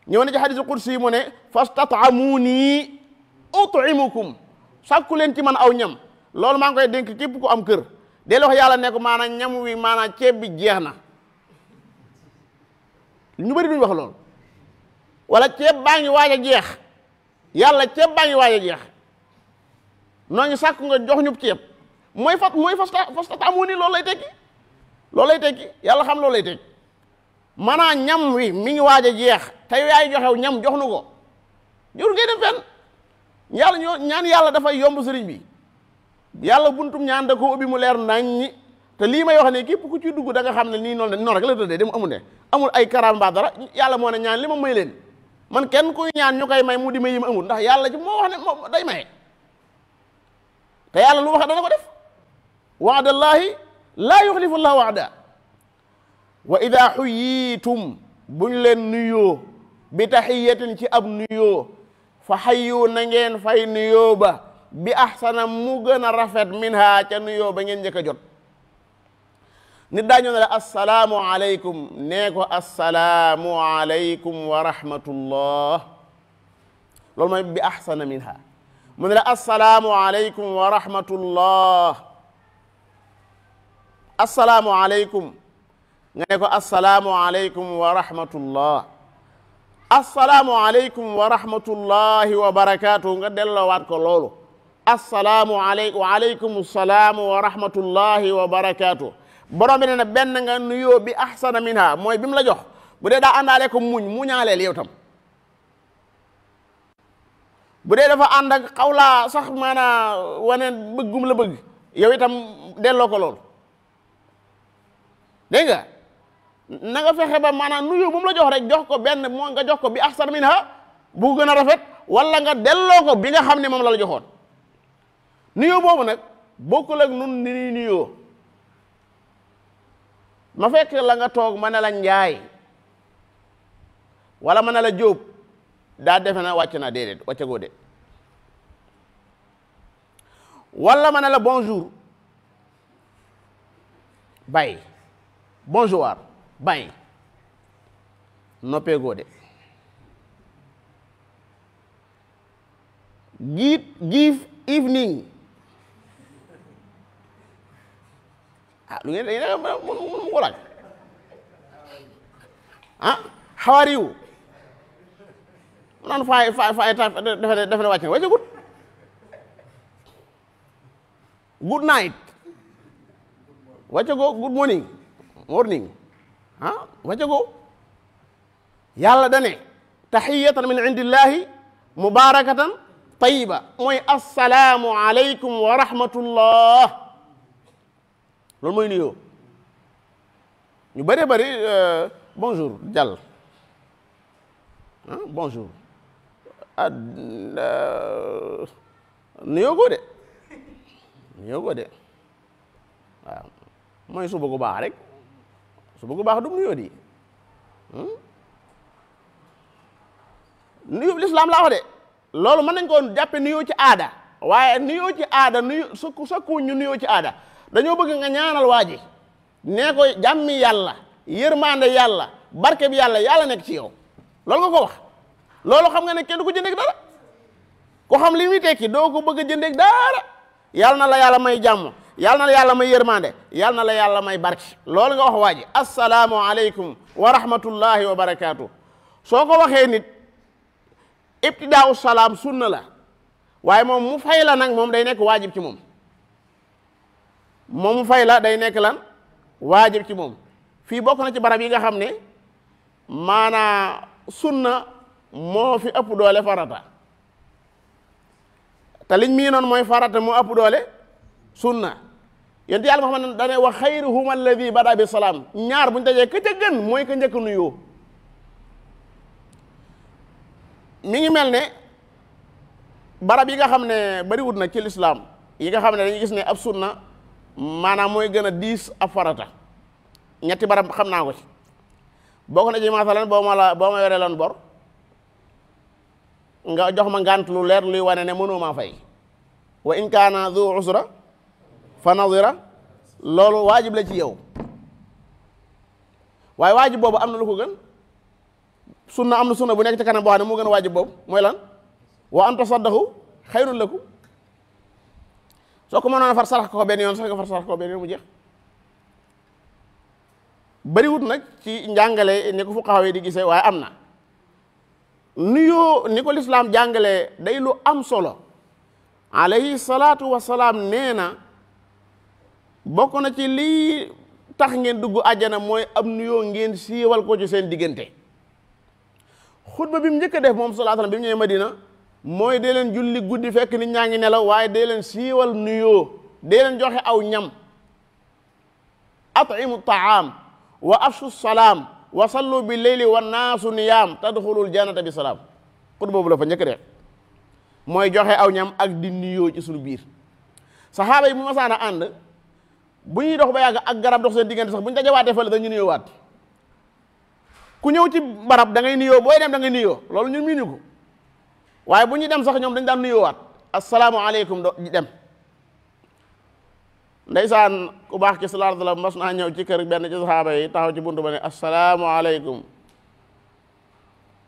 ñëw na ci xadiisul qudsi mu ne fastat'amuuni ut'imukum sàkku leen ci man aw ñam loolu maa ngi koy dénk képp ku am kër deel wax yàlla ne ko maanaam ñam wi maanaam ceeb bi jeex na ñu bëri duñ wax loolu wala ceeb baa ngi waaj a jeex yàlla ceeb baa ngi waaj a jeex nooñu sàkku nga jox ñu ceeb mooy fastat'amuuni loolu lay tekki yàlla xam loolu lay tekki maanaam ñam wi mi ngi waaj a jeex te yaay joxew ñam jox nu ko jur ngay dem fenn ñaan yàlla dafay yomb sëriñ bi yàlla buntum ñaan da ko ubbi mu leer nañ te lii may wax ne képp ku ci dugg da nga xam ne nii noonu rek la tëddee dem amul ay karam mbaa dara yàlla moo ne ñaan li ma may leen man kenn kuy ñaan ñu koy may mu di may yi ma amul ndax yàlla ci moo wax ne moom day maye te yàlla lu wax dana ko def wa'dallahi laa yuxlifu llahu wa'da wa ida xuyitum buñ leen nuyoo bi taxiyatin ci ab nuyoo fa xayyu na ngeen fay nuyoo ba bi axsana mu gën a rafet minha ca nuyoo ba ngeen njëkk a jot nit daañu ne la assalaamu aleykum nee ko assalaamu aleykum wa rahmatullah loolu mooy bi axsana minha mu ne la assalaamu aleykum wa rahmatullah assalaamu aleykum nga ne ko assalaamu aleykum wa rahmatullah assalaamu aleykum wa rahmatullahi wa barakaatu nga delloowaat ko loolu assalaamu aleykum wa aleykum salaamu wa rahmatullahi wa barakaatu borom bi ne na benn nga nuyoo bi ahsana minha mooy bi mu la jox bu dee daa àndaale ko muñaaleel yow tam bu dee dafa ànd ak xawlaa sax maanaam wane bëggum la bëgg yow itam delloo ko lool dégg nga na nga fexe ba maanaam nuyu bu mu la jox rek jox ko benn moo nga jox ko bi ahsan minha bu gën a rafet wala nga delloo ko bi nga xam ne moom la joxoon nuyoo boobu nag bokkul ak nun ni nuyoo ma fekk la nga toog ma ne la njaay wala ma ne la jóob daa defe na wàcc naa déedéet wàccagoo de wala ma ne la bonjour bay bonjour bay noppeegoo de give evening lu ngeen da mënu ko laaj how are you naan fay defe ne wàcc na wàccagut good night wàccagoo good morning wàccagoo yàlla dane tahiyatan min indillahi mubarakatan tayyiba mooy assalaamu aleykum wa rahmatullah loolu mooy nuyoo ñu bëree bëri bonjour jàll bonjour nuyoo goo de waaw mooy suba gu baax rek suba gu baax du nuyoo di nuyoo lislaam laa wax de loolu mën nañ ko jàppe nuyoo ci aada waaye nuyoo ci aada sakku ñu nuyoo ci aada dañoo bëgg nga ñaanal waa ji nee ko jàmmi yàlla yërmande yàlla barke bi yàlla nekk ci yow loolu nga ko wax loolu xam nga ne kenn du ko jëndeeg dara ko xam li muy tekki doo ko bëgg a jëndeeg dara yàlla na la yàlla may jàmm yàlla na la yàlla may yërmande yàlla na la yàlla may barke loolu nga wax waa ji assalaamu aleykum wa rahmatullahi wa barakaatu soo ko waxee nit ibtidaau salaam sunna la waaye moom mu fay la nag moom day nekk waajib ci moom mu fay la day nekk lan waajib ci moom fii bokk na ci barab yi nga xam ne maanaa sunna moo fi ëpp doole farata te liñ mii noonu mooy farata moo ëpp doole sunna yonent yàlla Muhammad dane wa xayruhum alladi bada bi salaam ñaar buñ dajee ka ca gën mooy ka njëkk nuyoo mi ngi mel ne barab yi nga xam ne bariwut na ci lislaam yi nga xam ne dañuy gis ne ab sunna maanaam mooy gën a diis ab farata ñetti barab xam naa ko ci bokk na ci masalan boo ma yoree loon bor nga jox ma ngànt lu leer luy wane ne mënoo maa fay wa in kaana zu usra fa nadira loolu waajib la ci yow waaye waajib boobu am na lu ko gën sunna am na sunna bu nekk ci kanam boo xam ne moo gën a waajib boobu mooy lan wa an tasaddaxu xayrun lakum soo ko mënoon a far sarax ko benn yoon sax nga far sarax ko benn yoon mu jeex bariwut nag ci njàngale ni ko fuqahaa yi di gisee waaye am na nuyoo ni ko lislaam jàngale day lu am solo alayhi salaatu wasalaam nee na bokk na ci lii tax ngeen dugg àjjana mooy am nuyoo ngeen siiwal ko ci seen diggante xutba bi mu njëkk a def moom sallallahu alayhi wasallam bi mu ñëwee Madina mooy dee leen julli guddi fekk nit ñaa ngi nelaw waaye dee leen siiwal nuyoo dee leen joxe aw ñam at'imu taam wa afshu salaam wa sallu bi leyli wa naasu niyaam tadxulul jannata bi salaam xutba boobu la fa njëkk a def mooy joxe aw ñam ak di nuyoo ci suñu biir saxaaba yi bu masaana ànd bu ñuy dox ba yàgg ak garab dox seen diggante sax bu ñu dajawaatee fële dañu nuyoo waat ku ñëw ci barab da ngay nuyoo booy dem da ngay nuyoo loolu ñun miinu ko waaye bu ñuy dem sax ñoom dañ daan nuyoo waat assalaamu aleykum do dem ndeysaan ku baax ci sallallahu alayhi wa sallam mas naa ñëw ci kër benn ci saxaaba yi taxaw ci buntu ba ne assalaamu aleykum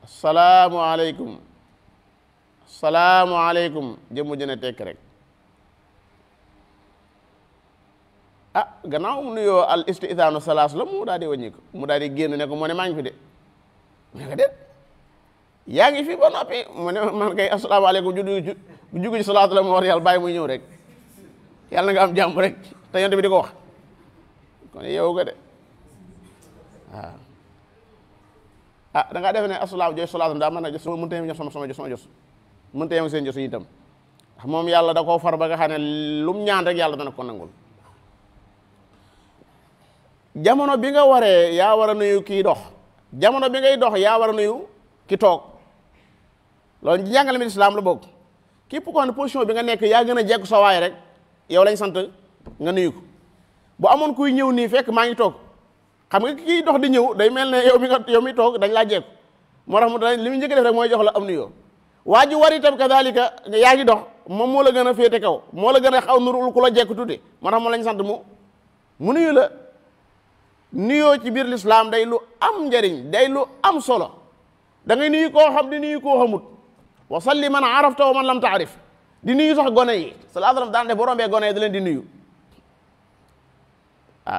assalaamu aleykum assalaamu aleykum jëmmu jëne tekk rek gannaaw mu nuyoo al istithaanu salaas la mu daal di wàññi ko mu daal di génn ne ko mu ne maa ngi fi de mu ne ko déet yaa ngi fi ba noppi mu ne man kay asalaamaaleykum bu jugu ci salaatu la mu war yàlla bàyyi muy ñëw rek yàlla na nga am jàmm rek te yonent bi di ko wax kon yow ko de waaw da ngaa defe ne asalaam jooy salaatu daa mën a jos sama mënta ñëw sama jos mënta yem seen josu itam ndax moom yàlla da koo far ba nga xam ne lum ñaan rek yàlla dana ko nangul. jamono bi nga waree yaa war a nuyu kii dox, jamono bi ngay dox yaa war a nuyu ki toog, loolu njàngale mi lislaam la bokk. képp ko xam ne position bi nga nekk yaa gën a jekku sa waay rek yow lañ sant nga nuyu ko. bu amoon kuy ñëw nii fekk maa ngi toog, xam nga kii dox di ñëw day mel ne yow mi toog dañ laa jekku, moo tax mu dañ li mu njëkk def rek mooy jox la am nuyoo. waa ji war itam kadalika yaa ngi dox moom moo la gën a féete kaw, moo la gën a xaw nurul ku la jekku tuuti, moo tax mu lañ sant mu nuyu la. nuyoo ci biir lislaam day lu am njariñ, day lu am solo. da ngay nuyu koo xam di nuyu koo xamut. wa salli man arafta wa man lam taarif. di nuyu sax gone yi sallallahu alayhi wasallam daan def bu rombee gone yi da leen di nuyu.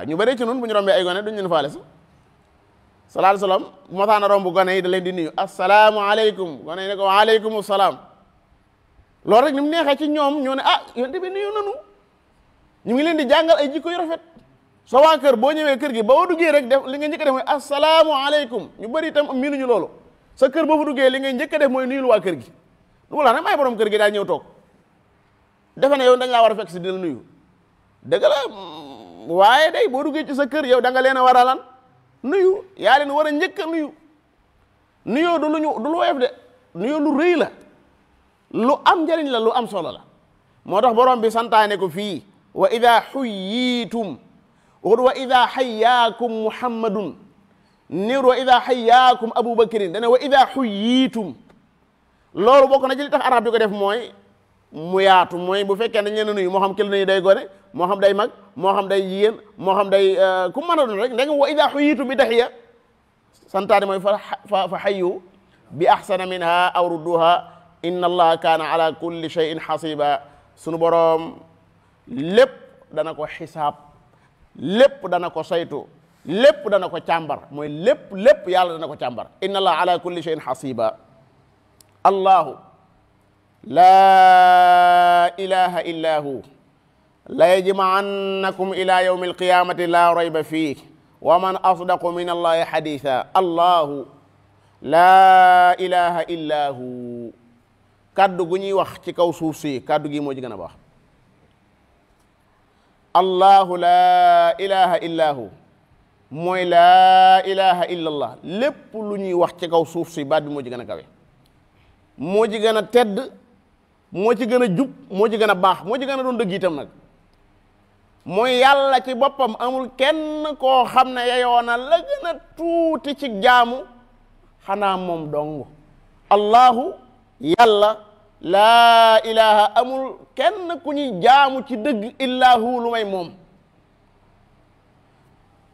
ñu bari ci nun bu ñu rombee ay gone duñ leen faale sax. sallallahu alayhi wasallam bu ma taana romb gone yi da leen di nuyu assalaamu aleykum, gone yi ne ko waaleykum salaam. loolu rek ni mu neexee ci ñoom ñoo ne yonte bi nuyu nanu, ñu ngi leen di jàngal ay jikko yu rafet. soo waa kër boo ñëwee kër gi boo duggee rek def li nga njëkk a def mooy assalaamu aleykum. ñu bëri itam miinuñu loolu. sa kër boo fa duggee li ngay njëkk a def mooy nuyul waa kër gi. lu mu la nag maay borom kër gi daal ñëw toog defe ne yow dañ laa war a fekk si di la nuyu. dëgg la waaye day boo duggee ci sa kër yow da nga leen a war a lan nuyu, yaa leen war a njëkk a nuyu. nuyoo du lu woyof de, nuyoo lu rëy la, lu am njariñ la, lu am solo la. moo tax borom bi santaane ko fii wa ida xuyyitum wa ida xayyaakum muhammadun niir wa ida xayyaakum abubakrin dane wa ida xuyyitum. loolu bokk na ci li tax arab bi ko def mooy mu yaatu, mooy bu fekkee dañ leen nuyu moo xam ki la nuyu day gone, moo xam day mag, moo xam day jigéen, moo xam day ku mën a doon rek ndegam wa ida xuyyitum bi taxiya santaane mooy fa xayyu bi axsana minha aw rudduha inna allaha kaana ala kulli shay'in xasiba. sunu boroom lépp dana ko xisaab, lépp dana ko saytu, lépp dana ko càmbar, mooy lépp yàlla dana ko càmbar. inna allaha ala kulli shay'in xasiba. allahu laa ilaha illa hu la yajma'annakum ila yawmi alqiyamati la rayba fih wa man asdaqu min allahi haditha. allahu laa ilaha illa hu. kaddu gu ñuy wax ci kaw suuf si kaddu gi moo ci gën a baax. allahu laa ilaha illa hu mooy laa ilaha illa allah. lépp lu ñuy wax ci kaw suuf si baat bi moo ci gën a kawe, moo ci gën a tedd, moo ci gën a jub, moo ci gën a baax, moo ci gën a doon dëgg itam nag. mooy yàlla ci boppam amul kenn koo xam ne yeyoona la gën a tuuti ci jaamu xanaa moom dong. allahu yàlla laa ilaha amul kenn ku ñuy jaamu ci dëgg illaa hu lu may moom.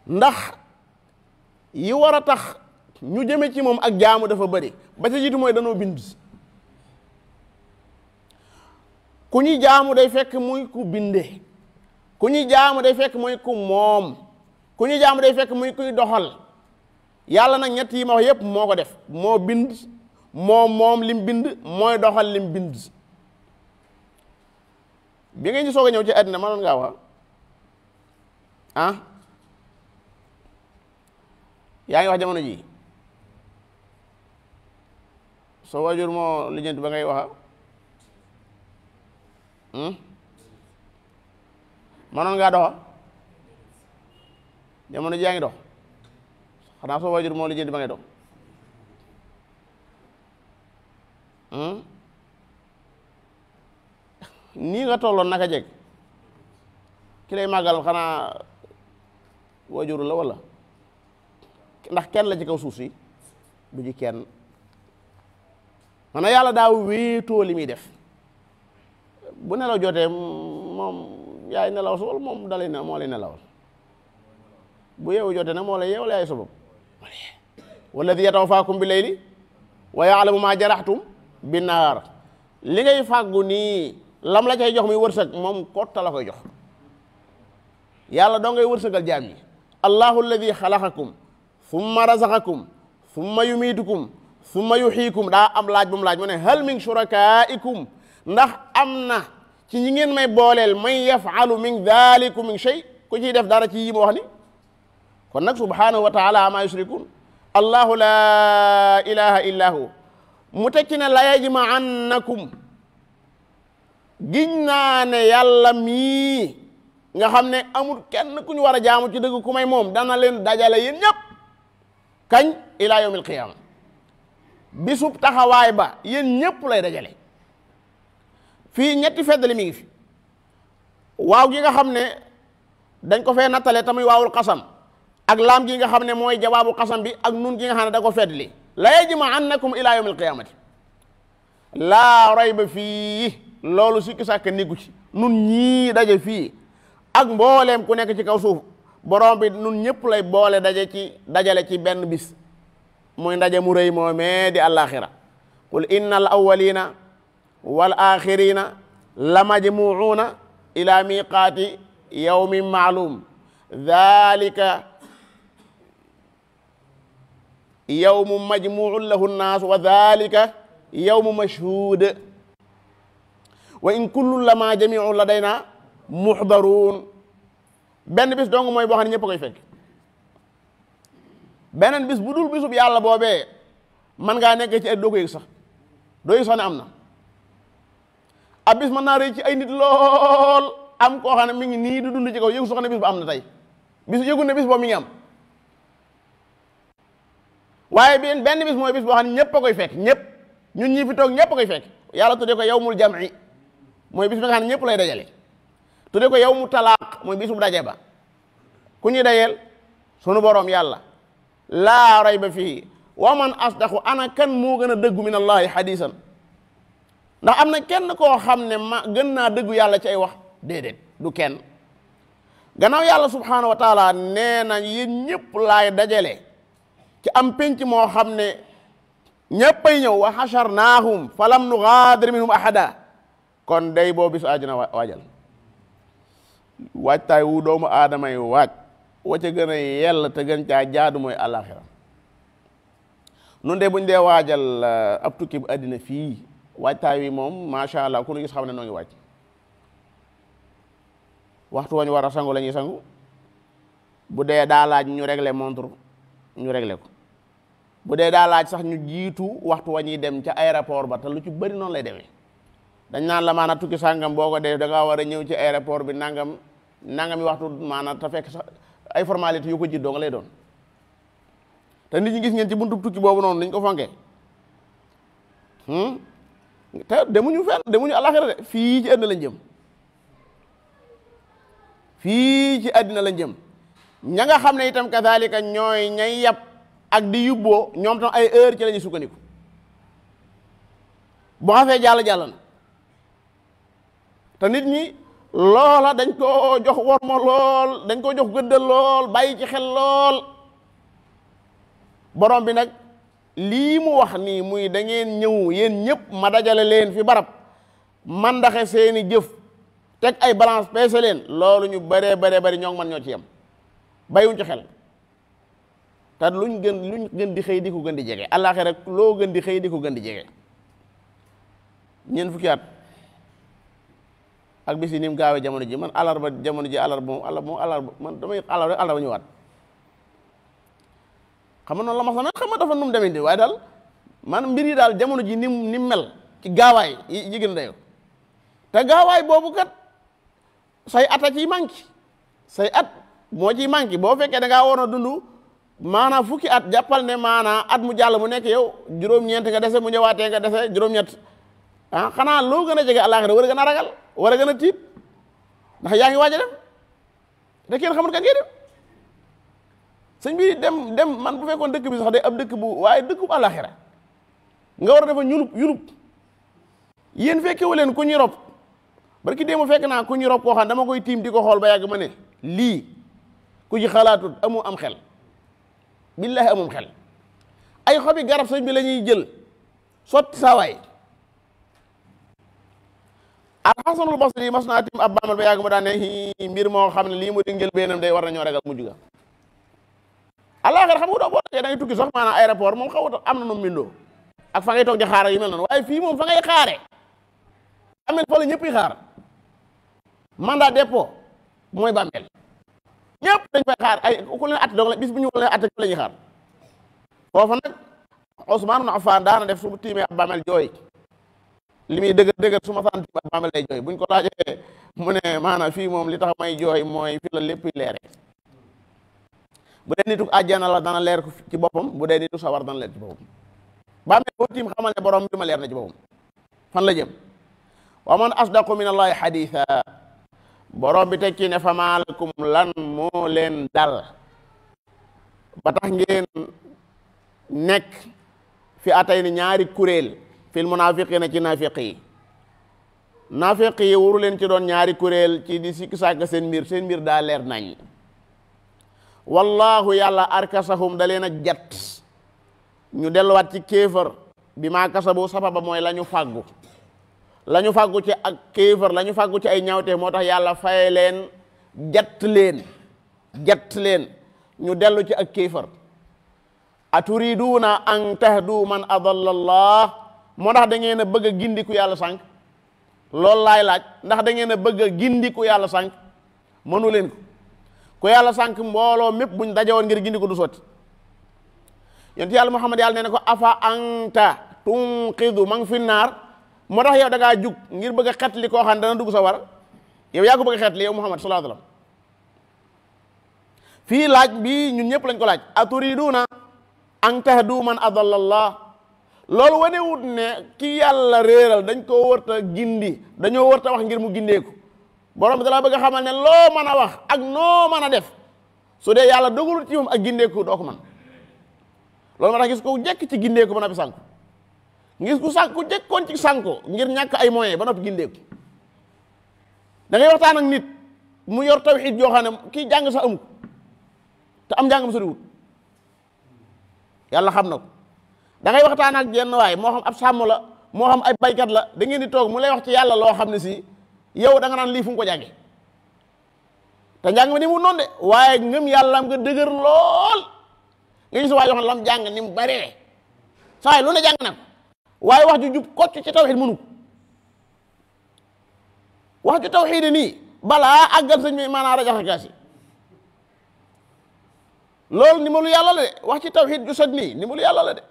ndax yi war a tax ñu jëme ci moom ak jaamu dafa bëri. ba ca jiitu mooy danoo bind. ku ñuy jaamu day fekk muy ku binde, ku ñuy jaamu day fekk muy ku moom, ku ñuy jaamu day fekk muy kuy doxal. yàlla nag ñett yi ma wax yépp moo ko def, moo bind, moom lim bind, mooy doxal lim bind. bi ngeen ñu soog a ñëw ci àddina mënoon ngaa wax yaa ngi wax jamono ji soo waajur moo lijjanti ba ngay waxa mënoon ngaa doxa jamono ji yaa ngi dox, xanaa soo waajur moo lijjanti ba ngay dox. nii nga tolloon naka jeg ki lay màggal xanaa waajur la walla ndax kenn la ci kaw suuf si du ci kenn. maanaam yàlla daa wéetoo li muy def. bu nelaw jotee moom yaay nelaw su wala moom dalay ne moo lay nelawal. bu yeewu jotee nag moo lay yeewal yaay sabab. walladi yatawafaakum bi layli wa yaalamu maa jaraxtum bi naar. li ngay fàggu nii lam la cay jox muy wërsëg moom kotta la koy jox. yàlla doo ngay wërsëgal jaam yi. allahu alladi xalaqakum summa razaqakum summa yumiitukum summa yuxiikum. daa am laaj bu mu laaj mu ne hal min shurakaikum ndax am na ci ñi ngeen may booleel man yafalu min dalikum min shay ku ciy def dara ci yi ma wax ni. kon nag subhanahu wa taala ama yushrikun. allahu la ilaha illa hu mu tekki ne la yajma'annakum giñ naa ne yàlla mii nga xam ne amul kenn ku ñu war a jaamu ci dëgg ku may moom dana leen dajale yéen ñëpp kañ ila yawmil qiyaama bisub taxawaay ba yéen ñëpp lay dajale. fii ñetti feddali mi ngi fi waaw gi nga xam ne dañ ko fee nattale tamuy waawul xasam ak laam gi nga xam ne mooy jawaabu xasam bi ak nun gi nga xam ne da ko feddali la yajma'annakum ila yawmil qiyaamati laa rayba fii loolu sikki sàkk néggu ci nun ñii daje fii ak mbooleem ku nekk ci kaw suuf borom bi nun ñëpp lay boole dajale ci benn bis muy ndaje mu rëy moomee di àllaaxira qul inna al awwalina wal axirina la majmuuna ila miqaati yawmin maalum dhalika yawmu majmuun lahu nnaas wa dhalika yawmu mashhuud wa in kullu lama jamiun ladayna muxdaruun benn bis dong mooy boo xam ne ñëpp koy fekk beneen bis bu dul bisub yàlla boobee man ngaa nekk ci ay doo ko yëg sax doo yëg sax ne am na ab bis mën naa rëy ci ay nit lool am koo xam ne mi ngi nii du dund ci kaw yëgu sax ne bis bu am na tey bis yëgu ne bis boobu mi ngi am waaye benn bis mooy bis boo xam ne ñëpp a koy fekk ñëpp ñun ñii fi toog ñëpp a koy fekk yàlla tuddee ko yawmul jam'i mooy bis bi nga xam ne ñëpp lay dajale tuddee ko yawmu talaaq mooy bisu daje ba ku ñuy dajeel sunu boroom yàlla laa rayba fii wa man asdaqu ana kan moo gën a dëggu min allahi hadisan ndax am na kenn koo xam ne ma gën naa dëggu yàlla ci ay wax déedéet du kenn gannaaw yàlla subhanahu wa taala nee na yéen ñëpp laay dajale ci am penc moo xam ne ñëppay ñëw wa hasharnaahum falam nugaadir minhum ahada kon day boo bisu àjjana waajal waajtaay wu doomu aadama yi waaj wa ca gën a yell te gën caa jaadu mooy àllaaxira nun de buñ dee waajal ab tukki bu àddina fii waajtaay wi moom macha allah ku nu gis xam ne noo ngi waaj waxtu wañ war a sangu la ñuy sangu bu dee daa laaj ñu régler montre ñu régler ko bu dee daa laaj sax ñu jiitu waxtu wa ñuy dem ca aéroport ba te lu ci bëri noonu lay demee dañ naan la maanaam tukki sàngam boo ko dee da ngaa war a ñëw ci aéroport bi nangami waxtu maanaam te fekk sax ay formalité yu ko jiit doo nga lay doon te nit ñi gis ngeen ci buntu tukki boobu noonu dañ ko fonkee te demuñu fenn demuñu àllaxira de fii ci àddina lañ jëm fii ci àddina lañ jëm ña nga xam ne itam kazalika ñooy ñay yab ak di yubboo ñoom tam ay heure ci la ñuy sukkandiku bu xasee jàll na te nit ñi loola dañ ko jox worma lool dañ ko jox gëddal lool bàyyi ci xel lool borom bi nag lii mu wax nii muy da ngeen ñëw yéen ñëpp ma dajale leen fi barab mandaxe seeni jëf teg ay balance peese leen loolu ñu bëree bëri ñoo ngi man ñoo ci yem bàyyiwuñ ci xel te luñ gën di xëy di ko gën di jege àllaaxira rek loo gën di xëy di ko gën di jege ñeent fukki at ak bis yi ni mu gaawee jamono ji man àllarba jamono ji àllarba man damay àllarba ñëwaat xam nga noonu la ma sax xam nga dafa nu mu demee nii waaye daal man mbir yi daal jamono ji ni mel ci gaawaay yi gën dayoo te gaawaay boobu kat say at a ciy manqué say at moo ciy manqué boo fekkee da ngaa waroon a dund maanaam fukki at jàppal ne maanaam at mu jàll mu nekk yow juróom-ñeent nga dese mu ñëwaatee nga dese juróom-ñett ah xanaa loo gën a jege àllaaxira war a gën a ragal war a gën a tiit ndax yaa ngi waaj a dem te kenn xamul kan ngay dem sëñ bi dem man bu fekkoon dëkk bi sax day ab dëkk bu waaye dëkk bu àllaaxira nga war a defa yulub yéen fekkewu leen ku ñu rob barki démb fekk naa ku ñu rob koo xam dama koy tiim di ko xool ba yàgg ma ne lii ku ci xalaatut amu am xel billaahi amum xel ay xobi garab sëñ bi la ñuy jël sotti saawaay alxasanul basri mas naa tiim ab baamal ba yàgg ma daan ne mbir moo xam ne lii mu di njël beenam day war na ñoo regal mujj ga àllaaxira xam nga doo boo dajee da ngay tukki sax maanaam aéroport moom xawut am na nu mbindoo ak fa ngay toog di xaar yu mel noonu waaye fii moom fa ngay xaare amel fa la ñëpp yi xaar mandat dépôt mooy bàmmeel ñëpp dañ fay xaar ay ku leen at donc bis bu ñu leen at la ñuy xaar foofa nag Usmaan ibn Affaan daana def su tiimee ab bàmmeel jooy li muy dëgër su ma saan tiim ab bàmmeel lay jooy buñ ko laajee mu ne maanaam fii moom li tax may jooy mooy fi la lépp leere bu dee nitu àjjana la dana leer ci boppam bu dee nitu sawar dana leer ci boppam bàmmeel boo tiim xamal ne borom bi ma leer na ci boppam fan la jëm wa man asdaqu min allahi xadiisa borom bi tekki ne fa maa lakum lan moo leen dal ba tax ngeen nekk fi atay ni ñaari kuréel fil munaafiqiina ci naafiq yi naafiq yi waru leen ci doon ñaari kuréel ci di sikk sàkk seen mbir daa leer nañ wallahu yàlla arkasahum da leen a jat ñu delluwaat ci kéefër bi maa kasabu sababa mooy la ñu fàggu ci ak kéefër la ñu fàggu ci ay ñaawte moo tax yàlla faye leen jat leen ñu dellu ci ak kéefër aturiduuna an tahdu man adalla allah moo ndax da ngeen a bëgg a gindiku yàlla sànq loolu laay laaj ndax da ngeen a bëgg a gindiku yàlla sànq mënu leen ko ku yàlla sànq mbooloo mépp buñ dajewoon ngir gindiku du sotti yonent yàlla Muhammad yàlla nee na ko afa anta tunqidu man fi naar moo tax yow da ngaa jug ngir bëgg a xetli koo xam ne dana dugg sa war yow yaa ko bëgg a xetli yow Muhammad sallallahu alayhi wasallam fii laaj bi ñun ñëpp lañ ko laaj aturiduuna an tahdu man adalla allah loolu wane wut ne ki yàlla réeral dañ koo wërta gindi dañoo wërta wax ngir mu gindeeku borom bi dalaa bëgg a xamal ne loo mën a wax ak noo mën a def su dee yàlla dogalul ci moom ak gindeeku doo ko man loolu ma tax gis ko jekk ci gindeeku ba noppi sànku ngis ku sànku jekkoon ci sànku ngir ñàkk ay moyens ba noppi gindeeku da ngay waxtaan ak nit mu yor tawxiid yoo xam ne kii jàng sax amu te am njàngam soriwut yàlla xam na ko da ngay waxtaan ak jenn waay moo xam ab sàmm la moo xam ay baykat la da ngeen di toog mu lay wax ci yàlla loo xam ne si yow da nga naan lii fu mu ko jàngee te njàng mi ni mu noonu de waaye ngëm yàlla nga dëgër lool nga gis waay yoo xam ne lam jàng ni mu baree saa yi lu ne jàng na ko waaye wax ju jub kocc ci tawxiid mënu ko wax ju tawxiid nii balaa àggal sëñ bi maanaam rajaxe kaasi loolu ni ma lu yàlla la de wax ci tawxiid ju sot nii ni ma lu yàlla la de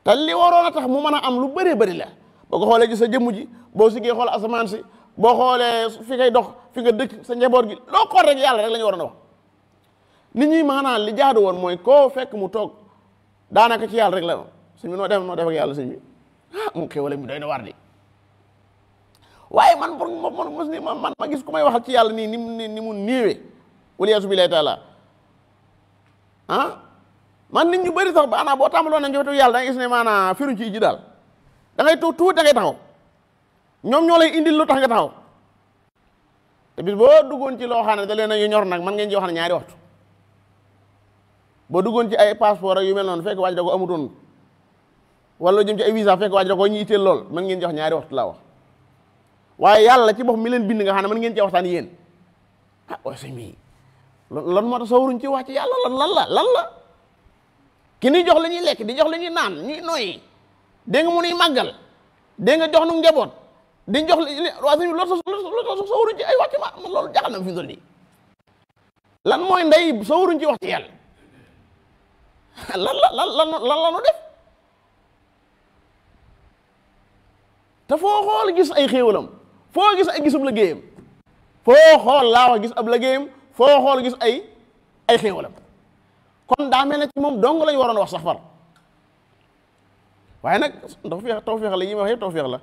te li waroon a tax mu mën a am lu bëree bëri la boo ko xoolee ci sa jëmm ji boo siggee xool asamaan si boo xoolee fi ngay dox fi nga dëkk sa njaboot gi loo xool rek yàlla rek la ñu waroon a wax nit ñi maanaam li jaadu woon mooy koo fekk mu toog daanaka ci yàlla rek la sëñ bi noo def ak yàlla sëñ bi mu xéwale mi doy na war di waaye man ma gis ku may waxal ci yàlla nii ni mu néewee waliyaasu billaahi taala man nit ñu bëri sax maanaam boo tàmbaloon nañ jofetu yàlla da ngay gis ne maanaam firuñ ci ji daal da ngay toog tuuti da ngay taxaw ñoom ñoo lay indil lu tax nga taxaw te bis boo duggoon ci loo xam ne da leen a yu ñor nag man ngeen ci wax ne ñaari waxtu boo duggoon ci ay passeport ak yu mel noonu fekk waaj da ko amutoon wala jëm ci ay visa fekk waaj da ko ñu itteel lool man ngeen ci wax ñaari waxtu laa wax waaye yàlla ci bopp mi leen bind nga xam ne man ngeen ci waxtaan yéen waaye sëñ bi lan moo tax sawaruñ ci wax ci yàlla lan la ki ni jox la ñuy lekk di jox la ñuy naan ñuy noyyi dégg nga mu nuy màggal dégg nga jox nu njaboot di jox waa sëñ bi loolu sawaruñ ci ay wax ci man loolu jaxal na fi mu nii lan mooy ndey sawaruñ ci wax ci yàlla lan la nu def te foo xool gis ay xéewalam foo gis ay gisub liggéeyam foo xool laa wax gis ab liggéeyam foo xool gis ay xéewalam kon daa mel ne ci moom dong lañu waroon a wax sax far waaye nag tawfeex la yi ma wax yëpp tawfeex la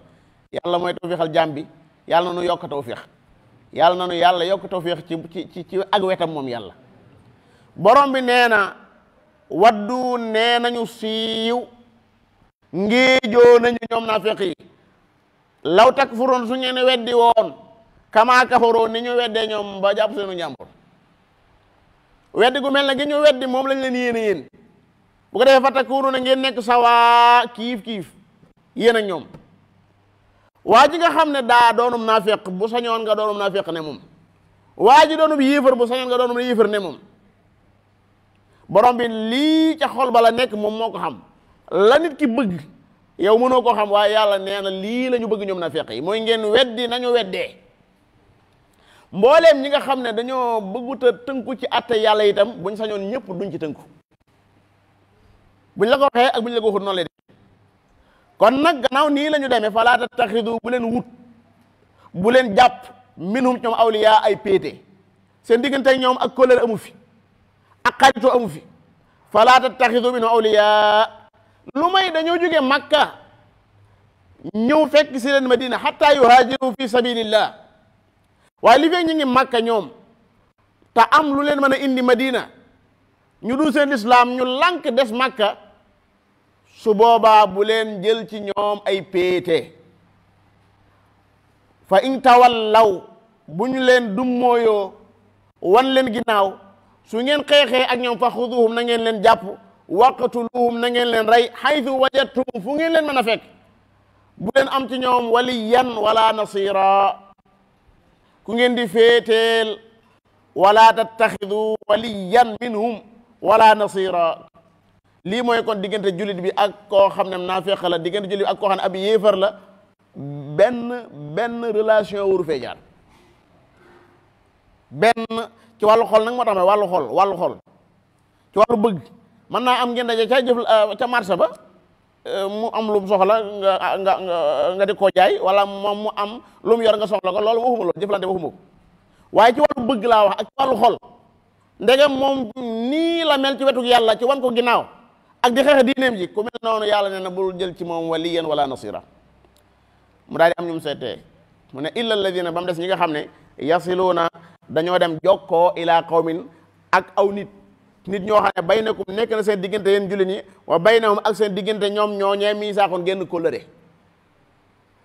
yàlla mooy tawfeexal jaam bi yàlla na nu yokk tawfeex yàlla na nu yàlla yokk tawfeex ci ak wetam moom yàlla borom bi nee na waddu nee nañu siiw ngéejoo nañu ñoom naafiq yi law takfuroon su ngeen weddi woon kamaa kafaroo ni ñu weddee ñoom ba jàpp seenu njàmbur weddi gu mel ne gi ñu weddi moom lañ leen yéen bu ko defee fa takuunu na ngeen nekk sawaa kiif yéen ak ñoom waa ji nga xam ne daa doonum naafiq bu sañoon nga doonum naafiq ne moom waa ji doonum yéefar bu sañoon nga doonum yéefar ne moom borom bi lii ca xol ba la nekk moom moo ko xam la nit ki bëgg yow mënoo ko xam waaye yàlla nee na lii la ñu bëgg ñoom naafiq yi mooy ngeen weddi nañu weddee mbooleem ñi nga xam ne dañoo bëggut a tënku ci atte yàlla itam buñ sañoon ñëpp duñ ci tënku buñ la ko waxee ak buñ la ko waxut noonu lay def kon nag gannaaw nii la ñu demee falaa tattaxidu bu leen wut bu leen jàpp minhum ñoom awliya ay péete seen diggante ñoom ak kóllëre amu fi ak xaritoo amu fi falaa tattaxidu minhum awliya lu may dañoo jóge Makka ñëw fekk si leen Madina hatta yuhaajiru fi sabilillah waaye li fekk ñu ngi Makka ñoom te am lu leen mën a indi Madina ñu dul seen lislaam ñu lànk des Makka su boobaa bu leen jël ci ñoom ay péete fa in tawallaw bu ñu leen dummooyoo wan leen ginnaaw su ngeen xeexee ak ñoom fa xuduhum na ngeen leen jàpp waqtuluhum na ngeen leen rey haythu wajadtum fu ngeen leen mën a fekk bu leen am ci ñoom waliyan wala nasira ku ngeen di féeteel wala tattaxidu waliyan minhum wala nasira lii mooy kon diggante jullit bi ak koo xam ne naafiq la diggante jullit bi ak koo xam ne ab yéefar la benn relation wuru fee jaar benn ci wàllu xol nag moo tax wàllu xol ci wàllu bëgg mën naa am ngeen daje ca jëf ca marché ba mu am lu mu soxla nga di ko jaay wala moom mu am lu mu yor nga soxla ko loolu waxuma loolu jëflante waxuma ko waaye ci wàllu bëgg laa wax ak ci wàllu xol ndegem moom nii la mel ci wetu yàlla ci wan ko ginnaaw ak di xeex diineem ji ku mel noonu yàlla nee na bul jël ci moom waliyan wala nasira mu daal di am ñu mu seetee mu ne illa alladina ba mu des ñi nga xam ne yasiluuna dañoo dem jokkoo ila qawmin ak aw nit ñoo xam ne baynakum nekk na seen diggante yéen jullit ñi wa baynahum ak seen diggante ñoom ñooñee miisaakoon génn kóllëre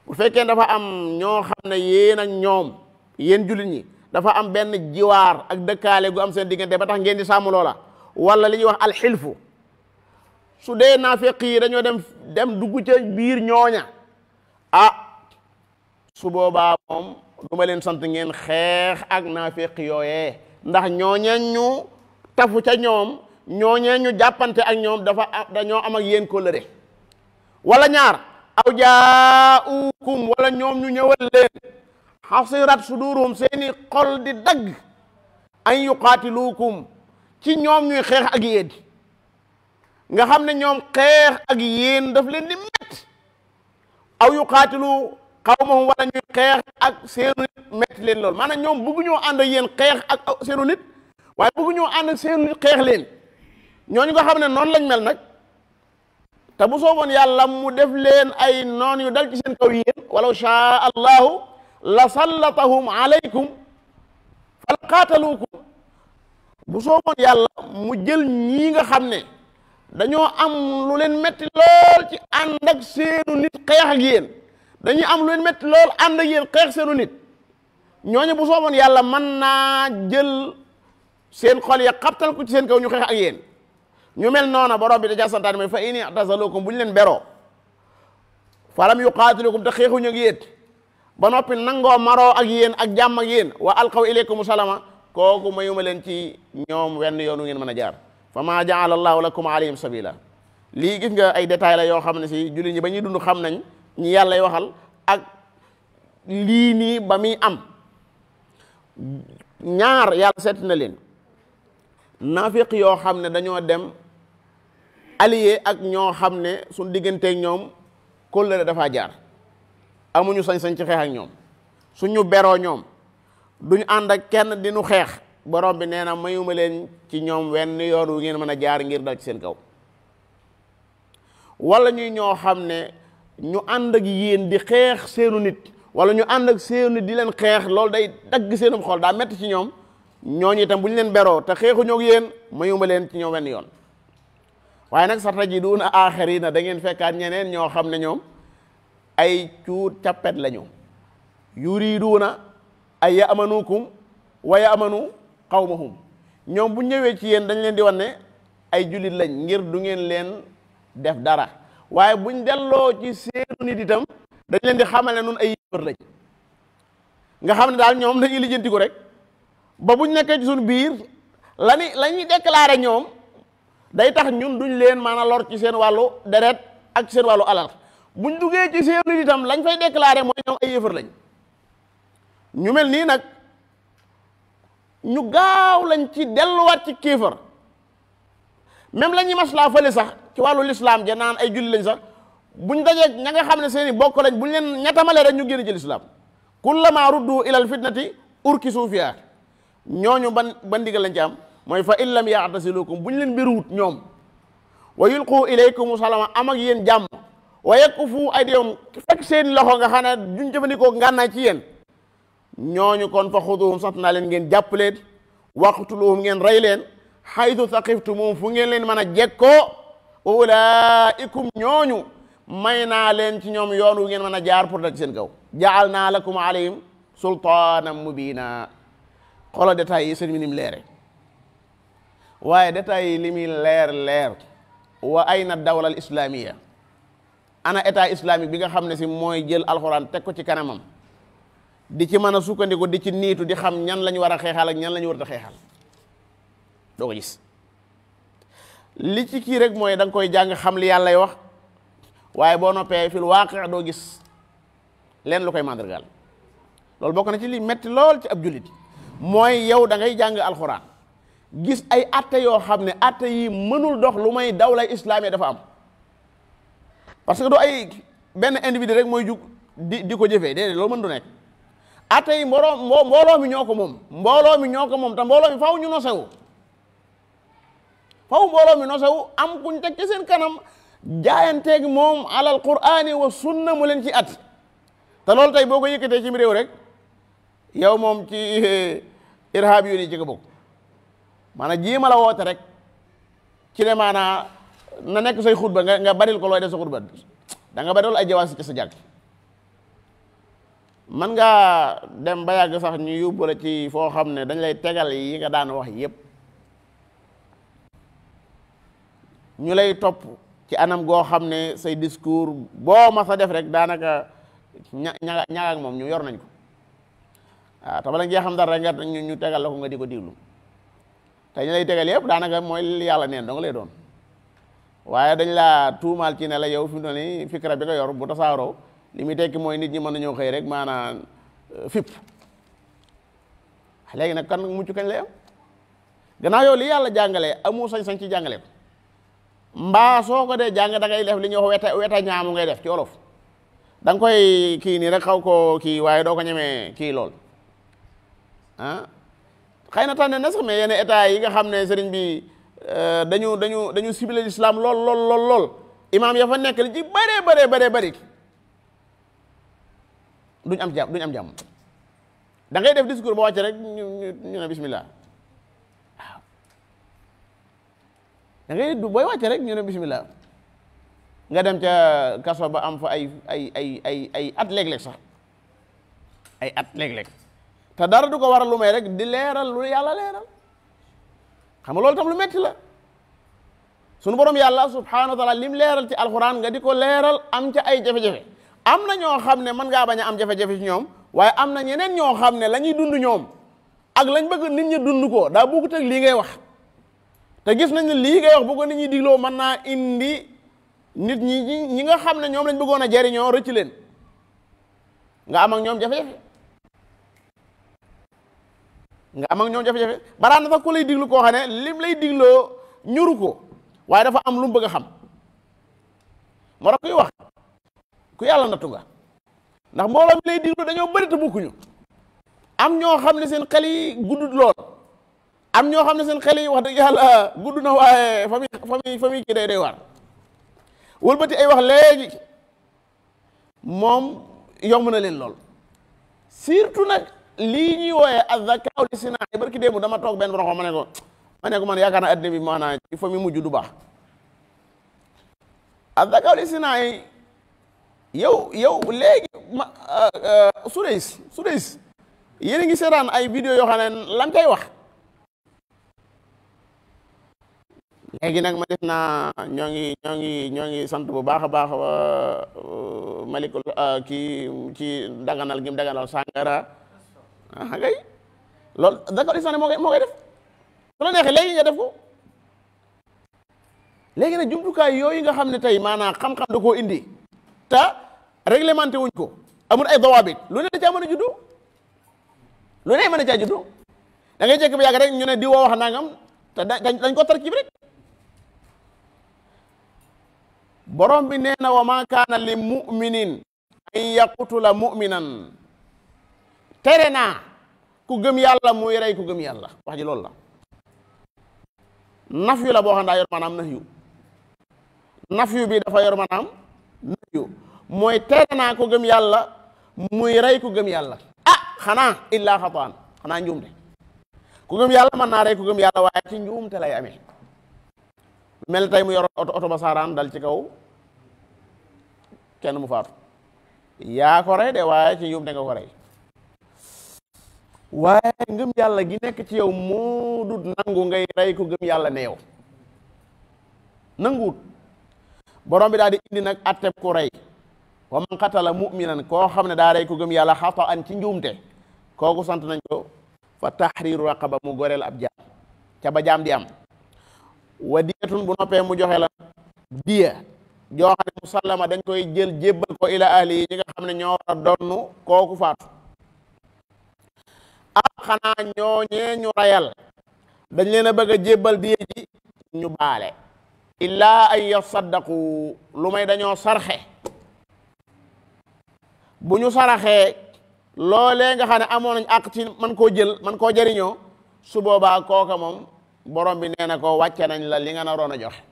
bu fekkee dafa am ñoo xam ne yéen ak ñoom yéen jullit ñi dafa am benn jiwaar ak dëkkaale gu am seen diggante ba tax ngeen di sàmm loola wala li ñuy wax alxilfu su dee naafeq yi dañoo dem dugg ca biir ñooña su boobaa moom du ma leen sant ngeen xeex ak naafeq yooyee ndax ñooñee ñu tafu ca ñoom ñooñee ñu jàppante ak ñoom dañoo am ak yéen kóllëre wala ñaar aw jaaukum wala ñoom ñu ñëwal leen xasirat sudurum seeni xol di dagg an yuqaatiluukum ci ñoom ñuy xeex ak yéen nga xam ne ñoom xeex ak yéen daf leen di métti aw yuqaatilu qawmahum wala ñuy xeex ak seenu nit métti leen lool maanaam ñoom bëgguñoo ànd ak yéen xeex ak seenu nit waaye bëgguñoo ànd ak seenu nit xeex leen ñooñu nga xam ne noonu lañ mel nag te bu sooboon yàlla mu def leen ay noon yu dal ci seen kaw yéen walaw shaa allahu la sallatahum alaykum fal qaataluukum bu sooboon yàlla mu jël ñii nga xam ne dañoo am lu leen metti lool ci ànd ak seenu nit xeex ak yéen dañuy am lu leen metti lool ànd ak yéen xeex seenu nit ñooñu bu sooboon yàlla mën naa jël seen xol ya xabtal ko ci seen kaw ñu xeex ak yéen ñu mel noona borom bi da santaane mooy fa in i'tazalukum bu ñu leen beroo falam yuqaatilukum te xeexuñu ak yéen ba noppi nangoo maroo ak yéen ak jàmm ak yéen wa alqaw ilaykum salama kooku mayuma leen ci ñoom wenn yoonu ngeen mën a jaar fa ma jaala allahu lakum alayhim sabila lii gis nga ay détails la yoo xam ne si jullit ñi ba ñuy dund xam nañ ñi yàlla waxal ak lii nii ba muy am ñaar yàlla seet na leen naafiq yoo xam ne dañoo dem allié ak ñoo xam ne suñ digganteeg ñoom kóllëre dafa jaar amuñu sañ-sañ ci xeex ak ñoom suñu beroo ñoom duñu ànd ak kenn di nu xeex borom bi nee na mayuma leen ci ñoom wenn yoon wu ngeen mën a jaar ngir dal ci seen kaw wala ñuy ñoo xam ne ñu ànd ak yéen di xeex seenu nit wala ñu ànd ak seenu nit di leen xeex loolu day dagg seenum xol daa metti ci ñoom ñooñu itam bu ñu leen beroo te xeexuñoo ak yéen mayuma leen ci ñoom wenn yoon waaye nag satajiduuna aaxariina da ngeen fekkaat ñeneen ñoo xam ne ñoom ay cuut cappet lañu yuriduuna ay yamanukum wa yamanu qawmahum ñoom bu ñëwee ci yéen dañ leen di wan ne ay jullit lañ ngir du ngeen leen def dara waaye buñ delloo ci seenu nit itam dañ leen di xamal ne nun ay yéefar lañ nga xam ne daal ñoom dañuy lijjanti ko rek ba buñ nekkee ci suñu biir la ñuy déclaré ñoom day tax ñun duñ leen maanaam lor ci seen wàllu deret ak seen wàllu alal buñ duggee ci seenu nit itam lañ fay déclaré mooy ñoom ay yéefar lañ ñu mel nii nag ñu gaaw lañ ci delluwaat ci kéefar même la ñuy maslaa fële sax ci wàllu lislaam ja naan ay julli lañ sax buñ dajeeg ña nga xam ne seeni bokk lañ buñ leen ñettamale rek ñu génn ci lislaam kullama ruddu ilal fitnati urkisu fiha ñooñu ban ndigal lañ ci am mooy fa in lam ya'tasilukum buñ leen biruwut ñoom wa yulqu ilaykum salama am ak yéen jàmm wa yakfu aydihum fekk seen loxo nga xam ne duñ jëfandikoo ngànnaay ci yéen ñooñu kon fa xuduhum sant naa leen ngeen jàpp leen waqtuluhum ngeen rey leen haythu thaqiftumum fu ngeen leen mën a jekkoo wa ulaikum ñooñu may naa leen ci ñoom yoon wu ngeen mën a jaar pour dal ci seen kaw jaal naa lakum alayhim sultaanan mubina xoolal détails yi seen mi nim leere waaye détails yi li muy leer wa ayna dawla al islamia ana état islamique bi nga xam ne si mooy jël alxuraan teg ko ci kanamam di ci mën a sukkandiku di ci niitu di xam ñan lañu war a xeexal ak ñan lañu war a xeexal doo ko gis li ci kii rek mooy da nga koy jàng xam li yàllay wax waaye boo noppee fil waaqi doo gis leen lu koy màndargaal loolu bokk na ci li metti lool ci ab jullit mooy yow da ngay jàng alxuraan gis ay atte yoo xam ne atte yi mënul dox lu may dawlay islaamiya dafa am parce que du ay benn individu rek mooy jug di ko jëfee déedéet loolu mën du nekk atte yi mbooloo mi ñoo ko moom te mbooloo mi faaw ñu nosewu am kuñ teg ci seen kanam jaayanteeg moom alal qur'ani wa sunna mu leen ci at te loolu tey boo ko yëkkatee ci réew rek yow moom ci irhab yu ni ci nga bokk maanaam jéema la woote rek ci ne maanaa na nekk say xutba nga baril ko looy def sa xutba da nga bari loolu ay jawaasi ci sa jàkk man ngaa dem ba yàgg sax ñu yóbbu la ci foo xam ne dañ lay tegal yi nga daan wax yépp ñu lay topp ci anam goo xam ne say discours boo ma sa def rek daanaka ñaga ak moom ñu yor nañ ko waaw te bala nga xam dara nga ñu tegal la ko nga di ko diglu te ñu lay tegal yëpp daanaka mooy li yàlla neen dong lay doon waaye dañ laa tuumaal ci ne la yow fi mu ne nii fikra bi nga yor bu tasaaroo li muy tekki mooy nit ñi mën nañoo xëy rek maanaam fipp léegi nag kan mucc kañ lay am gannaaw yow li yàlla jàngalee amu sañ-sañ ci jàngale ko mbaa soo ko dee jàng da ngay def li ñuy wax weta ñaamu ngay def ci wolof da nga koy kii nii rek xaw ko kii waaye doo ko ñemee kii lool xëy na tànne na sax mais yenn état yi nga xam ne sëriñ bi dañu ciblé l'islam lool imaam ya fa nekk li ci bëree duñ am jàmm da ngay def discours ba wàcce rek ñu ne bismillah waaw da ngay booy wàcce rek ñu ne bismillah nga dem ca kaso ba am fa ay at léeg-léeg sax ay at léeg-léeg te dara du ko waral lu may rek di leeral lu yàlla leeral xam nga loolu tam lu metti la sunu borom yàlla subhanahu wa taala lim leeral ci alquran nga di ko leeral am ca ay jafe-jafe am na ñoo xam ne mën ngaa bañ a am jafe-jafe ci ñoom waaye am na ñeneen ñoo xam ne la ñuy dund ñoom ak lañ bëgg nit ñi dund ko daa bokkut ak lii ngay wax te gis nañ ne lii ngay wax bu ko nit ñi digloo mën naa indi nit ñi nga xam ne ñoom lañ bëggoon a jariñoo rëcc leen nga am ak ñoom jafe-jafe baraan na sax ku lay diglu koo xam ne lim lay digloo ñuru ko waaye dafa am lu mu bëgg a xam moo tax kuy wax ku yàlla nattu nga ndax mbooloo mi lay diglu dañoo bëri te bokkuñu am ñoo xam ne seen xel yi guddut lool am ñoo xam ne seen xel yi wax dëgg yàlla gudd na waaye fa muy kii day war wëlbati ay wax léegi moom yomb na leen lool surtout nag lii ñuy wooyee azzakaaw li sinaa barki démb dama toog benn borom ma ne ko man yaakaar naa addina bi maanaam ci fa mi mujj du baax azzakaaw li sinaa yow léegi Sudais yéen a ngi seetaan ay vidéo yoo xam ne lan koy wax léegi nag ma def naa ñoo ngi sant bu baax a baax malikul kii ci daganal gi mu daganal sàngara ngay loolu d'accord islam moo koy def su la neexee léegi nga def ko léegi nag jumtukaay yooyu nga xam ne tey maanaam xam-xam da koo indi te réglementé wuñ ko amul ay dawaabit lu ne da caa mën a juddu da ngay jekk ba yàgg rek ñu ne di woo wax nangam te dañ ko tarkib rek borom bi nee na wa ma kaana li muminin an yaqtula muminan, tere naa ku gëm yàlla muy rey ku gëm yàlla. wax ji loolu la. nafyu la boo xam daa yor maanaam nahyu. nafyu bi dafa yor maanaam nahyu, mooy tere naa ku gëm yàlla muy rey ku gëm yàlla. xanaa illaa xataan, xanaa njuumte. ku gëm yàlla mën naa rey ku gëm yàlla, waaye ci njuumte lay amee. mel tey mu yor oto ba saaraan dal ci kaw kenn mu faatu, yaa ko rey de waaye ci njuumte nga ko rey. waaye ngëm yàlla gi nekk ci yow moo dut nangu ngay rey ku gëm yàlla ne yow nanguut. borom bi daal di indi nag atteb ku rey. wa man qatala mu'minan, koo xam ne daa rey ku gëm yàlla xata'an ci njuumte, kooku sant nañ ko fa tahriru raqaba, mu goreel ab jaam ca ba jaam di am. wa diyatun, bu noppee mu joxe la diya joo xam ne musallama, dañ koy jël jébbal ko ila ahli yi ñi nga xam ne ñoo war a donnu kooku faatu. xanaa ñooñee ñu rayal dañ leen a bëgg a jébbal diya ji ñu baale. illaa ay yasaddaqu, lu may dañoo sarxe. bu ñu saraxee loolee nga xam ne amoon nañ àq ci man koo jël man koo jëriñoo, su boobaa kooka moom borom bi nee na ko wàcce nañ la li nga naroon a joxe.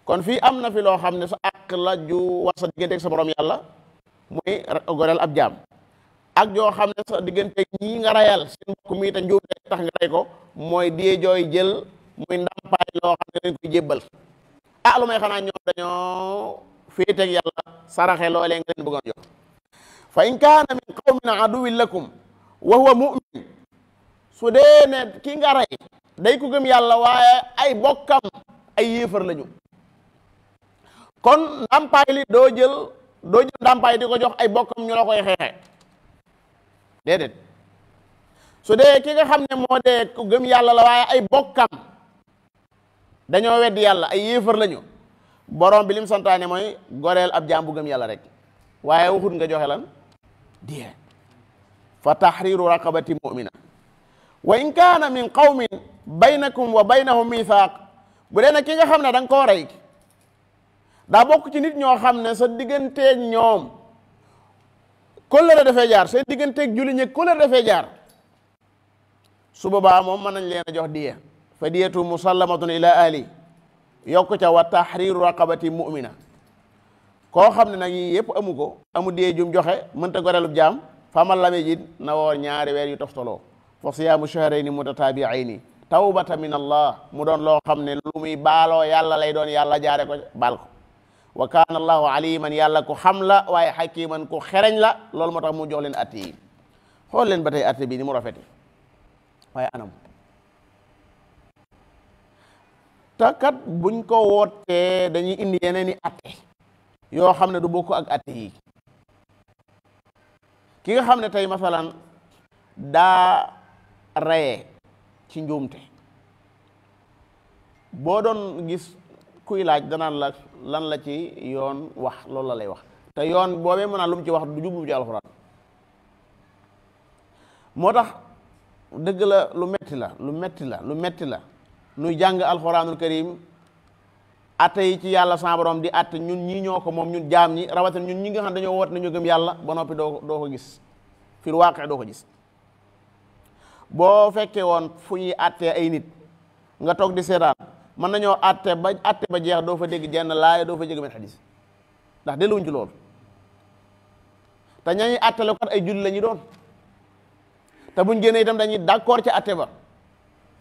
kon fii am na fi loo xam ne sa àq la ju war sa digganteeg sa borom yàlla, muy goreel ab jaam. ak joo xam ne sa digganteeg ñii nga rayal seen mbokk mi te njuumte tax nga rey ko, mooy die jooy jël muy ndàmpaay loo xam ne dañ koy jébbal. lu may xanaa ñoom dañoo féeteeg yàlla saraxe loolee nga leen bëggoon jox. fa in kaana min qawmin aduwwin lakum wa huwa mu'min, su dee ne ki nga rey day ku gëm yàlla waaye ay bokkam ay yéefar lañu, kon ndàmpaay li doo jël ndàmpaay di ko jox ay bokkam ñu la koy xeexe déedéet. su dee ki nga xam ne moo dee ku gëm yàlla la waaye ay bokkam dañoo weddi yàlla ay yéefar lañu, borom bi lim santaane mooy goreel ab jaam bu gëm yàlla rek, waaye waxut nga joxe lan diye. fa tahriru raqabati mu'mina. wa in kaana min qawmin baynakum wa baynahum mithaq, bu dee nag ki nga xam ne da nga koo rey daa bokk ci nit ñoo xam ne sa digganteeg ñoom kóllëre dafay jaar, seen digganteeg julli ñi kóllëre dafay jaar, su boobaa moom mën nañ leen a jox diya. fa diyatu musallamatun ila ahli, yokku ca wa tahriru raqabati mu'mina. koo xam ne nag yi yëpp amu ko, amu diye jum joxe, mënta goreelub jaam, faman lam yajid, na woor ñaari weer yu toftaloo. fa siyaamu shahrayni mutatabi'ayni tawbata min allah, mu doon loo xam ne lu muy baaloo yàlla lay doon, yàlla jaare ko baal ko. wa kaana allahu aliman, yàlla ku xam la waaye hakiman ku xereñ la. loolu moo tax mu jox leen atte yi. xool leen ba tey atte bi ni mu rafete, waaye anam takat buñ ko wootee dañuy indi yeneen i atte yoo xam ne du bokk ak atte yi. ki nga xam ne tey masalan daa reye ci njuumte, boo doon gis kuy laaj danaan la lan la ci yoon wax, loolu la lay wax, te yoon boobee mën naa lu mu ci wax du jublu ci alxuraan. moo tax dëgg la lu metti la nuy jàng alxuraanul karim, atte yi ci yàlla sa borom di atte ñun ñii ñoo ko moom, ñun jaam ñi, rawatina ñun ñi nga xam dañoo woot nañu gëm yàlla ba noppi doo ko gis fil waaqi, doo ko gis. boo fekkee woon fu ñuy attee ay nit nga toog di seetaan, mën nañoo atte ba jeex, doo fa dégg jenn laaya, doo fa dégg benn xadis, ndax delluwuñ ci loolu. te ñañuy attele kat ay julli la ñu doon, te buñ génnee itam dañuy d'accord ci atte ba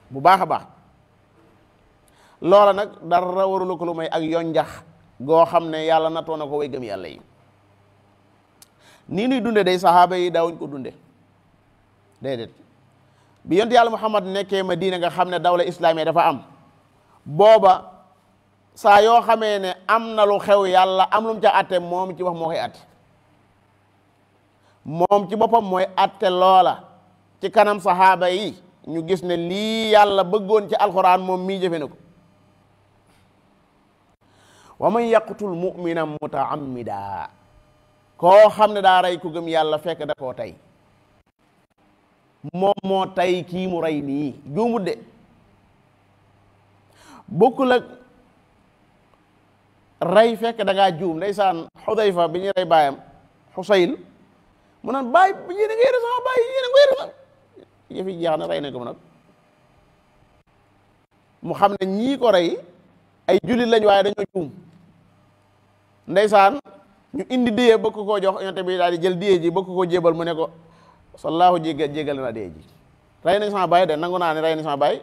bu baax a baax. loola nag dara warulu ko lu may ak yonjax goo xam ne yàlla natoo na ko way gëm yàlla yi. nii nuy dunde day saxaaba yi daawuñ ko dunde déedéet. bi yonent yàlla Muhammad nekkee Madina nga xam ne dawla islaamiya dafa am, booba saa yoo xamee ne am na lu xew yàlla am lu mu ca atte, moom ci wax moo koy atte, moom ci boppam mooy atte loola ci kanam saxaaba yi, ñu gis ne lii yàlla bëggoon ci alxuraan moom mii jëfe na ko. wa man yaqtul mu'mina muta'ammida, koo xam ne daa rey ku gëm yàlla fekk da koo tey, moom moo tey kii mu rey nii, juumut de. bokkul ak rey fekk da ngaa juum. Ndeysaan Xudayfa bi ñuy rey baayam Xusayl mu naan baay yéen a ngi yore sama baay yéen a ngi yore sama yëf yi jeex na rey nañ ko mu nag mu xam ne ñii ko rey ay jullit lañ waaye dañoo juum. Ndeysaan ñu indi diye bëgg koo jox yonent bi daal di jël diye ji bëgg koo jébal mu ne ko sallahu jégal na diye ji rey nañ sama baay de nangu naa ne rey nañ sama baay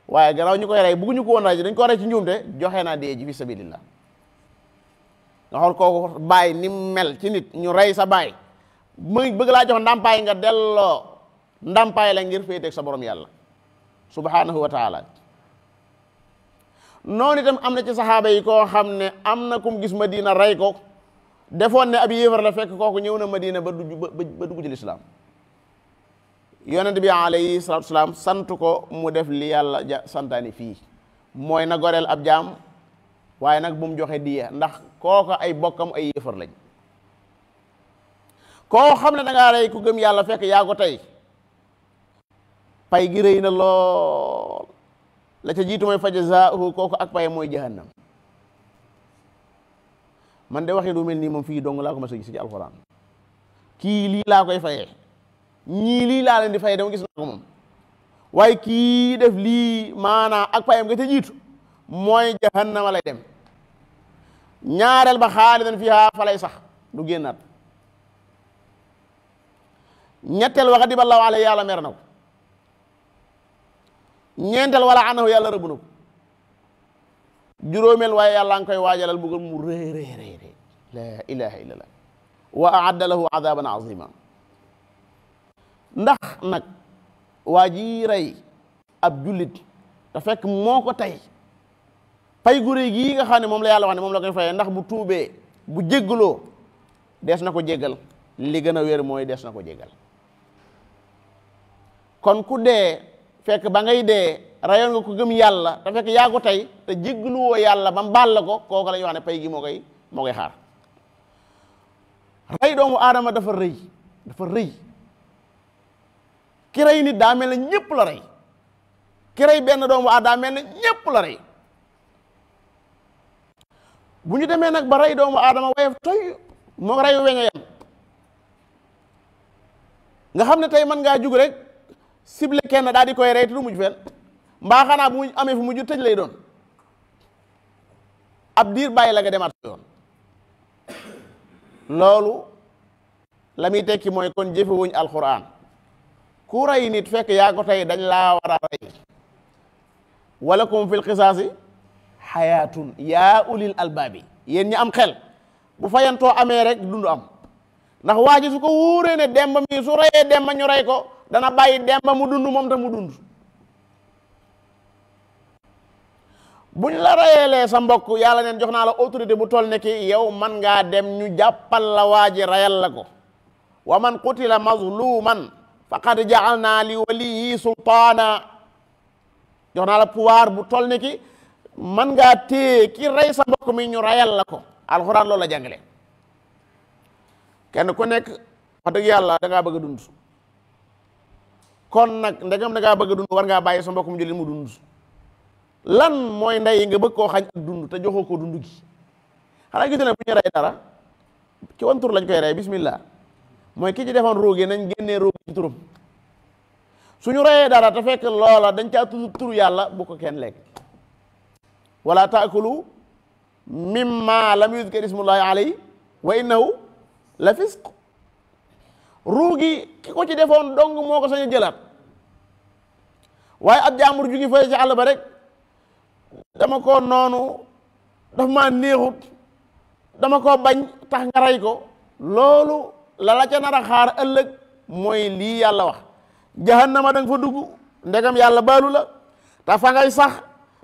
waaye gannaaw ñu koy rey bëgguñu ko woon rey dañ ko rey ci njuumte joxe naa diye ji fi sabilillah. nga xool kooku baay ni mel ci nit ñu rey sa baay muy bëgg laa jox ndàmpaay nga delloo ndàmpaay la ngir féeteeg sa borom yàlla subhanahu wa taala. noonu itam am na ci saxaaba yi koo xam ne am na kum gis Madina rey ko defoon ne ab yéefar la fekk kooku ñëw na Madina ba dugg ci lislaam. yonent bi alayhi salaatu salaam sant ko mu def li yàlla santaani fii mooy na goreel ab jaam waaye nag bu mu joxe diya ndax kooka ay bokkam ay yéefar lañ. koo xam ne da ngaa rey ku gëm yàlla fekk yaa ko tey pay gi rëy na lool la ca jiitu mooy fa jazaahu kooku ak pay mooy jahannam. man de waxi lu mel nii moom fii dong laa ko mas a gis ci alxuraan. kii lii laa koy fayee ñii lii laa leen di fayee dama gis naa ko moom waaye kii def lii maanaa ak payam nga ca jiitu mooy jahannama lay dem. ñaareel ba xaalidan fiha fa lay sax du génnaat. ñetteel wa ghadiba Allahu alayhi yàlla mer na ko. ñeenteel wala anahu yàlla rëbb na ko. juróomeel waaye yàlla nga koy waajalal buggal mu rëy rëy rëy rëy la ilaha illallah wa a'adda lahu adaban azima. ndax nag waa ji rey ab jullit te fekk moo ko tey pay gu rëy gii nga xam ne moom la yàlla wax ne moom la koy fayee ndax bu tuubee bu jéggaloo dees na ko jéggal li gën a wér mooy dees na ko jéggal. kon ku dee fekk ba ngay dee rayoon nga ko gëm yàlla te fekk yaa ko tey te jéggaluwoo yàlla ba mu baal la ko kooku la ñuy wax ne pay gi moo koy xaar. rey doomu aadama dafa rëy ki rey nit daa mel ne ñëpp la rey ki rey benn doomu aadama daa mel ne ñëpp la rey. bu ñu demee nag ba rey doomu aadama waaye toy moo reyu weñ a yam nga xam ne tey mën ngaa jug rek ciblé kenn daal di koy rey te du mujj fenn mbaa xanaa bu mu amee fu mujj tëj lay doon ab diir bàyyi la nga demaat yoon. loolu la muy tekki mooy kon jëfewuñ alquran. ku rey nit fekk yaa ko tey dañ laa war a rey. walakum fil qisaasi xayaatun yaa ulil albaabi yéen ñi am xel bu fayantoo amee rek dund am ndax waa ji su ko wóoree ne demba mi su reyee demba ñu rey ko dana bàyyi demba mu dund moom te mu dund. buñ la reyeelee sa mbokk yàlla neen jox naa la autorité bu toll ne ki yow man ngaa dem ñu jàppal la waa ji reyal la ko. wa man qutila mazluman faqad ja'alna li waliyi sultaana jox naa la pouvoir bu toll ne ki man ngaa téye ki rey sa mbokk mi ñu reyal la ko. alxuraan loolu la jàngale. kenn ku nekk wax dëgg yàlla da ngaa bëgg a dund kon nag ndegam da ngaa bëgg a dund war ngaa bàyyi sa mbokk mu jullit mu dund. lan mooy ndey nga bëgg koo xañ ak dund te joxoo ko dund gi xanaa gis ne bu ñu rey dara ci wan tur lañ koy rey bismillah mooy ki ci defoon ruugi nañ génnee ruugi ci turam. suñu reyee dara te fekk loola dañ caa tudd turu yàlla bu ko kenn lekk. wala taakulu mimma lam yuzkar ismullahi alayhi wa innahu la fisq. ruugi ki ko ci defoon dong moo ko sañ a jëlaat waaye ab jaambur jugi fay ci àll ba rek dama ko noonu dafa maa neexut dama ko bañ tax nga rey ko loolu la ca nar a xaar ëllëg mooy lii yàlla wax jahannama da nga fa dugg ndegam yàlla baalu la te fa ngay sax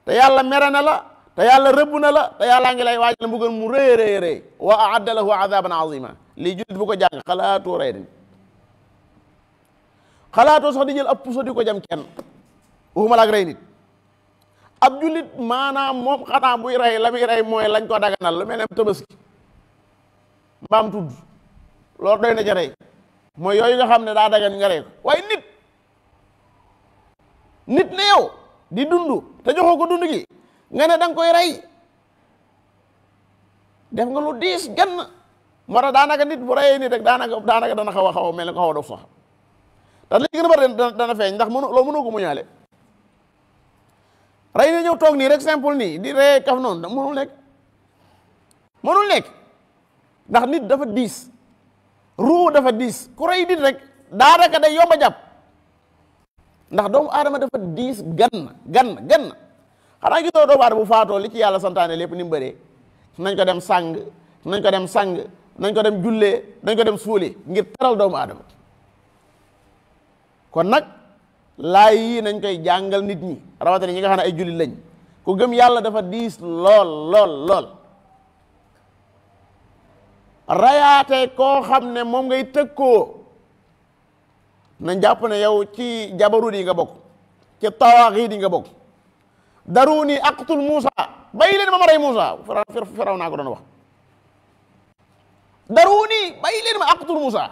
te yàlla mere na la te yàlla rëbb na la te yàllaa ngi lay waajal mbugal mu rëy rëy rëy wa a'adda lahu adaban azima lii jullit bu ko jàng xalaatoo rey den xalaatoo sax di jël ab puso di ko jam kenn waxuma la ak rey nit. ab jullit maanaam moom xanaa buy rey la muy rey mooy lañ ko daganal lu mel ne tabaski mbaam tudd loolu doy na ca rey mooy yooyu nga xam ne daa dagan nga rey ko waaye nit ne yow di dund te joxoo ko dund gi nga ne da nga koy rey def nga lu diis gan moo tax daanaka nit bu reyee nit rek daanaka dana xaw a mel ne ko xaw a dof sax te li gën a bari dana feeñ ndax mënoo ko muñaale rey na ñëw toog nii rek simple nii di rey kaf noonu mënul nekk ndax nit dafa diis ruu dafa diis ku rey nit rek daanaka day yomba jàpp ndax doomu aadama dafa diis gan xanaa gisoo doomu aadama bu faatoo li ci yàlla santaane lépp ni mu bëree nañ ko dem sàng nañ ko dem jullee nañ ko dem suuli ngir teral doomu aadama kon nag laay yii nañ koy jàngal nit ñi rawatina ñi nga xam ne ay jullit lañ ku gëm yàlla dafa diis lool rayaate koo xam ne moom ngay tëkkoo nañ jàpp ne yow ci jabarut yi nga bokk ci tawaaxiit yi nga bokk daruni aqtul Muusa bàyyi leen ma rey Muusa firaw naa ko doon wax daruni bàyyi leen ma aqtul Muusa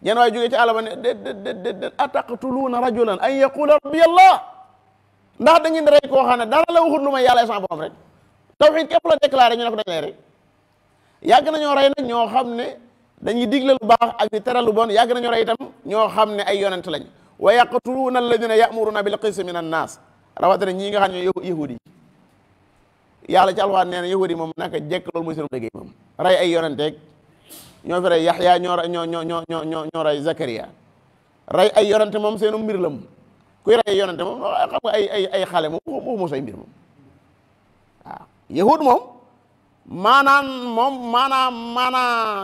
ñeen waaye jógee ci àll ba ne de ataqtuluuna rajulan an yaqula rabbi allah ndax da ngeen rey koo xam ne dara la waxut lu may yàlla sa borom rek tawxiid képp la déclaré ñu ne ko dañ lay rey yàgg nañoo rey nag ñoo xam ne dañuy digle lu baax ak di tere lu bon yàgg nañoo rey itam ñoo xam ne ay yonent lañ wa yaqtuluuna alladina ya'muruna bil qisti min annaas rawatina ñii nga xam ne yahudi yàlla ci alxuraan nee na yahudi moom naka jekk loolu muy seen liggéey moom rey ay yonenteeg ñoo fi rey Yaxya ñoo rey Zakariya rey ay yonente moom seenu mbir la moom kuy rey yonente moom xam nga ay xale moom waxuma say mbir moom waaw yahud moom maanaam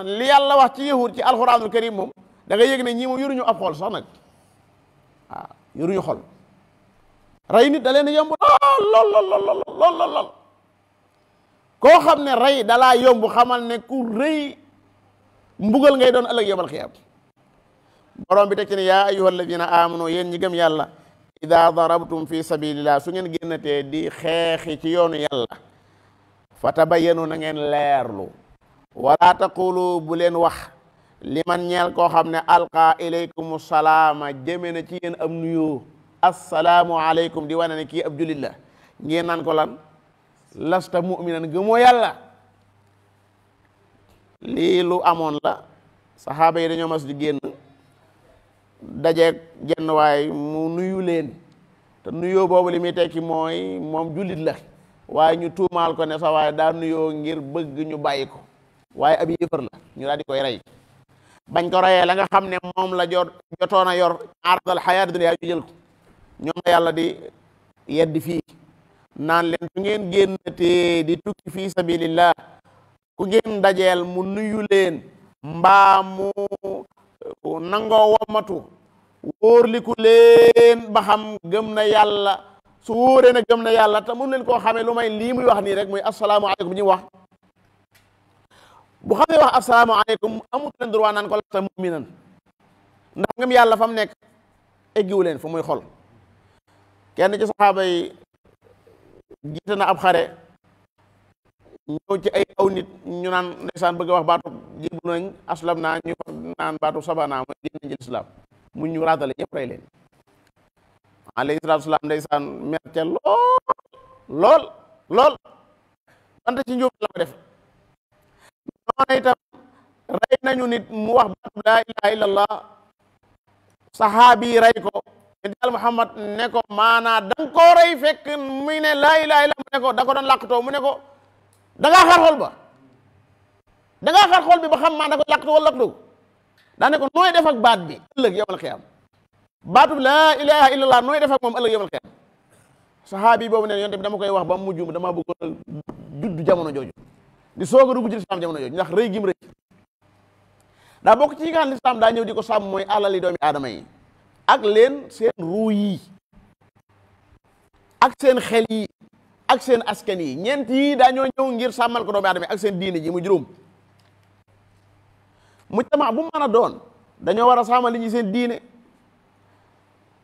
li yàlla wax ci yahud ci alxuraanul karim moom da nga yëg ne ñii moom yoruñu ab xol sax nag waaw yoruñu xol rey nit da leen yomb lool koo xam ne rey dalaa yomb xamal ne ku rëy mbugal ngay doon ëllëg yawmal qiyaama borom bi teg ci ne yaa ayyuha alladina amanu yéen ñi gëm yàlla ida darabtum fi sabilillah su ngeen génnatee di xeexi ci yoonu yàlla fa tabayyanu na ngeen leerlu wala taqulu bu leen wax liman ñeel koo xam ne alqa ilaykum salaama jëme na ci yéen am nuyoo assalaamu aleykum di wane ne kii ab julit la ngeen naan ko lan lasta mu'minan gëmoo yàlla lii lu amoon la saxaaba yi dañoo mas di génn dajeeg jenn waay mu nuyu leen te nuyoo boobu li muy tekki mooy moom jullit la waaye ñu tuumaal ko ne sa waaye daa nuyoo ngir bëgg ñu bàyyi ko waaye ab yëfër la ñu daal di koy rey bañ ko reyee la nga xam ne moom la jotoon a yor ardal xayaat dunya ñu jël ko ñoom la yàlla di yeddi fii naan leen su ngeen génn te di tukki fii sabilillah ku ngeen dajeel mu nuyu leen mbaa mu nangoo womatu wóorliku leen ba xam gëm na yàlla su wóoree na gëm na yàlla te mun leen koo xamee lu may lii muy wax nii rek muy asalaamaaleykum ñi wax bu xamee wax asalaamaaleykum amut leen droit naan ko lasta muminan ndax ngëm yàlla fa mu nekk eggiwu leen fa muy xol kenn ci saxaaba yi jiite na ab xare ñëw ci ay aw nit ñu naan ndeysaan bëgg a wax baatu jibu nañ aslam naa ñu naan baatu sabana mooy diine ci lislaam mu ñu raatale ñëpp rey leen alayhi salaatu salaam ndeysaan mer ca lool bante ci njuum la ko def noonu itam rey nañu nit mu wax baatu laa ilaha illallah saxaabi rey ko yàlla Muhammad ne ko maanaa da nga koo rey fekk muy ne laa ilaha illallah mu ne ko da ko doon làqtoo mu ne ko da ngaa xar xol bi ba xam maa da ko làqtu wala làqtu daa ne ko nooy def ak baat bi ëllëg yawmal qiyaam baatu bi laa ilaha illallah nooy def ak moom ëllëg yawmal qiyaam saxaabi boobu ne yonte bi dama koy wax ba mujj dama bëggoon a judd jamono jooju di soog a dugg ci lislaam jamono jooju ndax rëy gim rëy daa bokk ci yi nga xam lislaam daa ñëw di ko sàmm mooy alali doomi aadama yi ak leen seen ruu yi ak seen xel yi ak seen askan yi ñeent yi dañoo ñëw ngir sàmmal ko doomu aadama ak seen diine ji mu juróom mujtama bu mën a doon dañoo war a sàmmal li ñi seen diine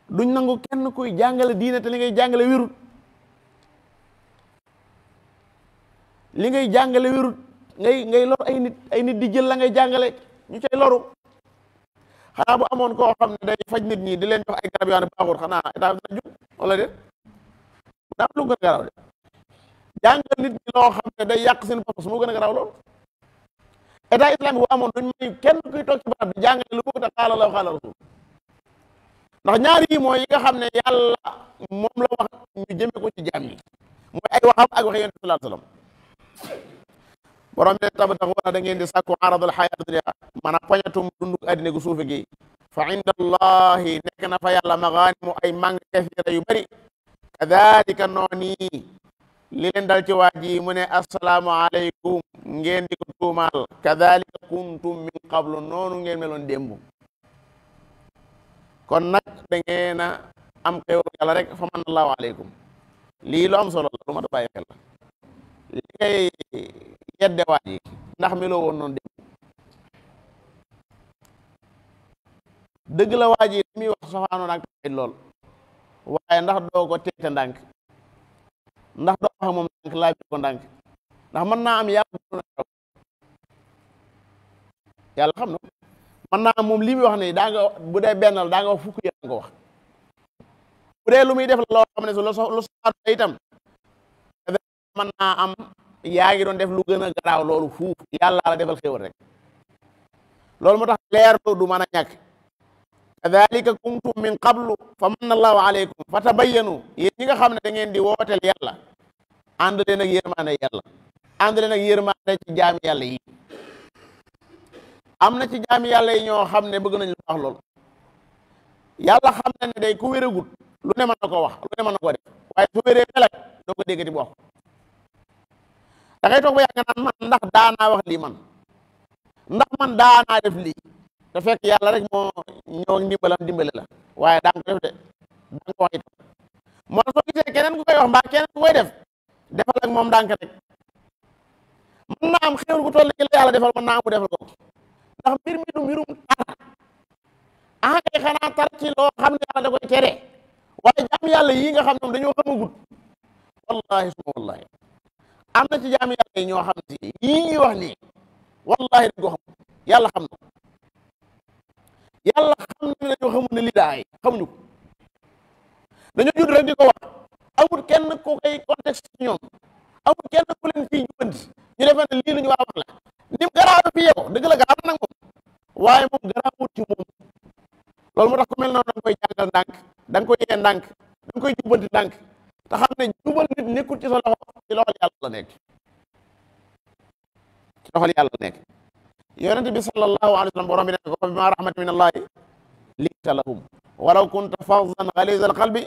duñ nangu kenn kuy jàngale diine te li ngay jàngale wérut ngay lor ay nit di jël la ngay jàngale ñu cay loru xanaa bu amoon koo xam ne day faj nit ñi di leen jox ay garab yoo xam ne baaxul xanaa état bi dina jug wala déet daa lu gën a garaaw de jàngal nit ñi loo xam ne day yàq seen pas-pas moo gën a garaaw loolu. état islamique bu amoon duñ may kenn kuy toog ci barab di jàngale lu bëgg a xaala la xaala rasul ndax ñaar yi mooy yi nga xam ne yàlla moom la wax ñu jëme ko ci jaam yi mooy ay waxam ak wax yonent sallallahu alayhi wasallam borom ne tabtaxuuna da ngeen di sàkku aradal xayaat dunya maanaam poñatum dundu addina gu suufe gi fa inda allahi nekk na fa yàlla maganimu ay mang kafira yu bari kadalika nooni li leen dal ci waa ji mu ne assalaamu aleykum ngeen di ko tuumaal kadalika kuntum min qablu noonu ngeen meloon démb kon nag da ngeen a am xéwal yàlla rek fa man allahu aleykum lii lu am solo la lu ma da bàyyi xel la li ngay yedde waa ji ndax meloo woon noonu démb dëgg la waa ji li muy wax safaanoo nag lool waaye ndax doo ko teete ndànk ndax doo wax moom ndànk laaj ko ndànk ndax mën naa am yàlla xam na mën naa am moom li muy wax ni daa nga bu dee bennal daa nga wax fukk yàlla nga wax bu dee lu muy def la loo xam ne su lu soxla itam mën naa am yaa ngi doon def lu gën a garaaw loolu fuuf yàlla la defal xéwal rek loolu moo tax leerlu du mën a ñàkk kadhalika kuntum min qablu fa manna allahu alaykum fa tabayyanu yéen ñi nga xam ne da ngeen di wooteel yàlla ànd leen ak yërmaande yàlla ànd leen ak yërmaande ci jaami yàlla yi am na ci jaami yàlla yi ñoo xam ne bëgg nañ lu baax lool yàlla xam na ne day ku wéragut lu ne mën na ko wax lu ne mën na ko def waaye su wéree melak doo ko déggati bu wax da ngay toog ba yàgg naan man ndax daanaa wax lii man ndax man daanaa def lii te fekk yàlla rek moo ñëw ak ndimbalam dimbale la waaye daa ko def de daa ko wax itam moo soo gisee keneen ku koy wax mbaa keneen ku koy def defal ak moom ndànk rek mën naa am xéwal gu toll ci la yàlla defal mën naa am mu defal ko ndax mbir mi du mbirum tar ah kay xanaa tar ci loo xam ne yàlla da koy tere waaye jaam yàlla yii nga xam ne dañoo xamagut wallahi suma wallahi am na ci jaam yàlla yi ñoo xam ne si yii ñuy wax nii wallahi dañ ko xam yàlla xam na yàlla xam ne dañoo xamul ne lii daay xamuñu ko dañoo judd rek di ko wax amul kenn ku koy contexte ci ñoom amul kenn ku leen fii jubanti ñu defee ne lii lu ñu war a wax la nim garaaw fi yow dëgg la garaaw nag moom waaye moom garaawut ci moom loolu moo tax ku mel noonu da nga koy jàngal ndànk da nga koy yee ndànk da nga koy jubanti ndànk te xam ne jubal nit nekkul ci sa loxo ci loxol yàlla la nekk ci loxol yàlla la nekk yonente bi sallallahu alayhi wa sallam borom bi ne ko fa bima rahmatin min allahi linta lahum walaw kunta faddan galiza alqalbi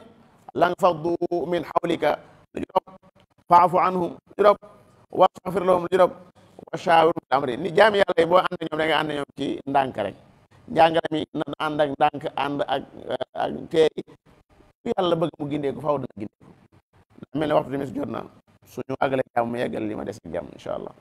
lan faddu min hawlika lu juróom faafu anhum lu juróom wastaghfir lahum lu juróom wa shawirhum fil amri ni jaami yàlla yi boo ànd ñoom da nga ànd ñoom ci ndànk rek njàngale mi na ànd ak ndànk ànd ak teey yàlla bëgg mu gindee ko faaw dana gindee ko mel ne waxtu timis jot na suñu àggale jàmm mu yeggal li ma des ak jàmm incha allah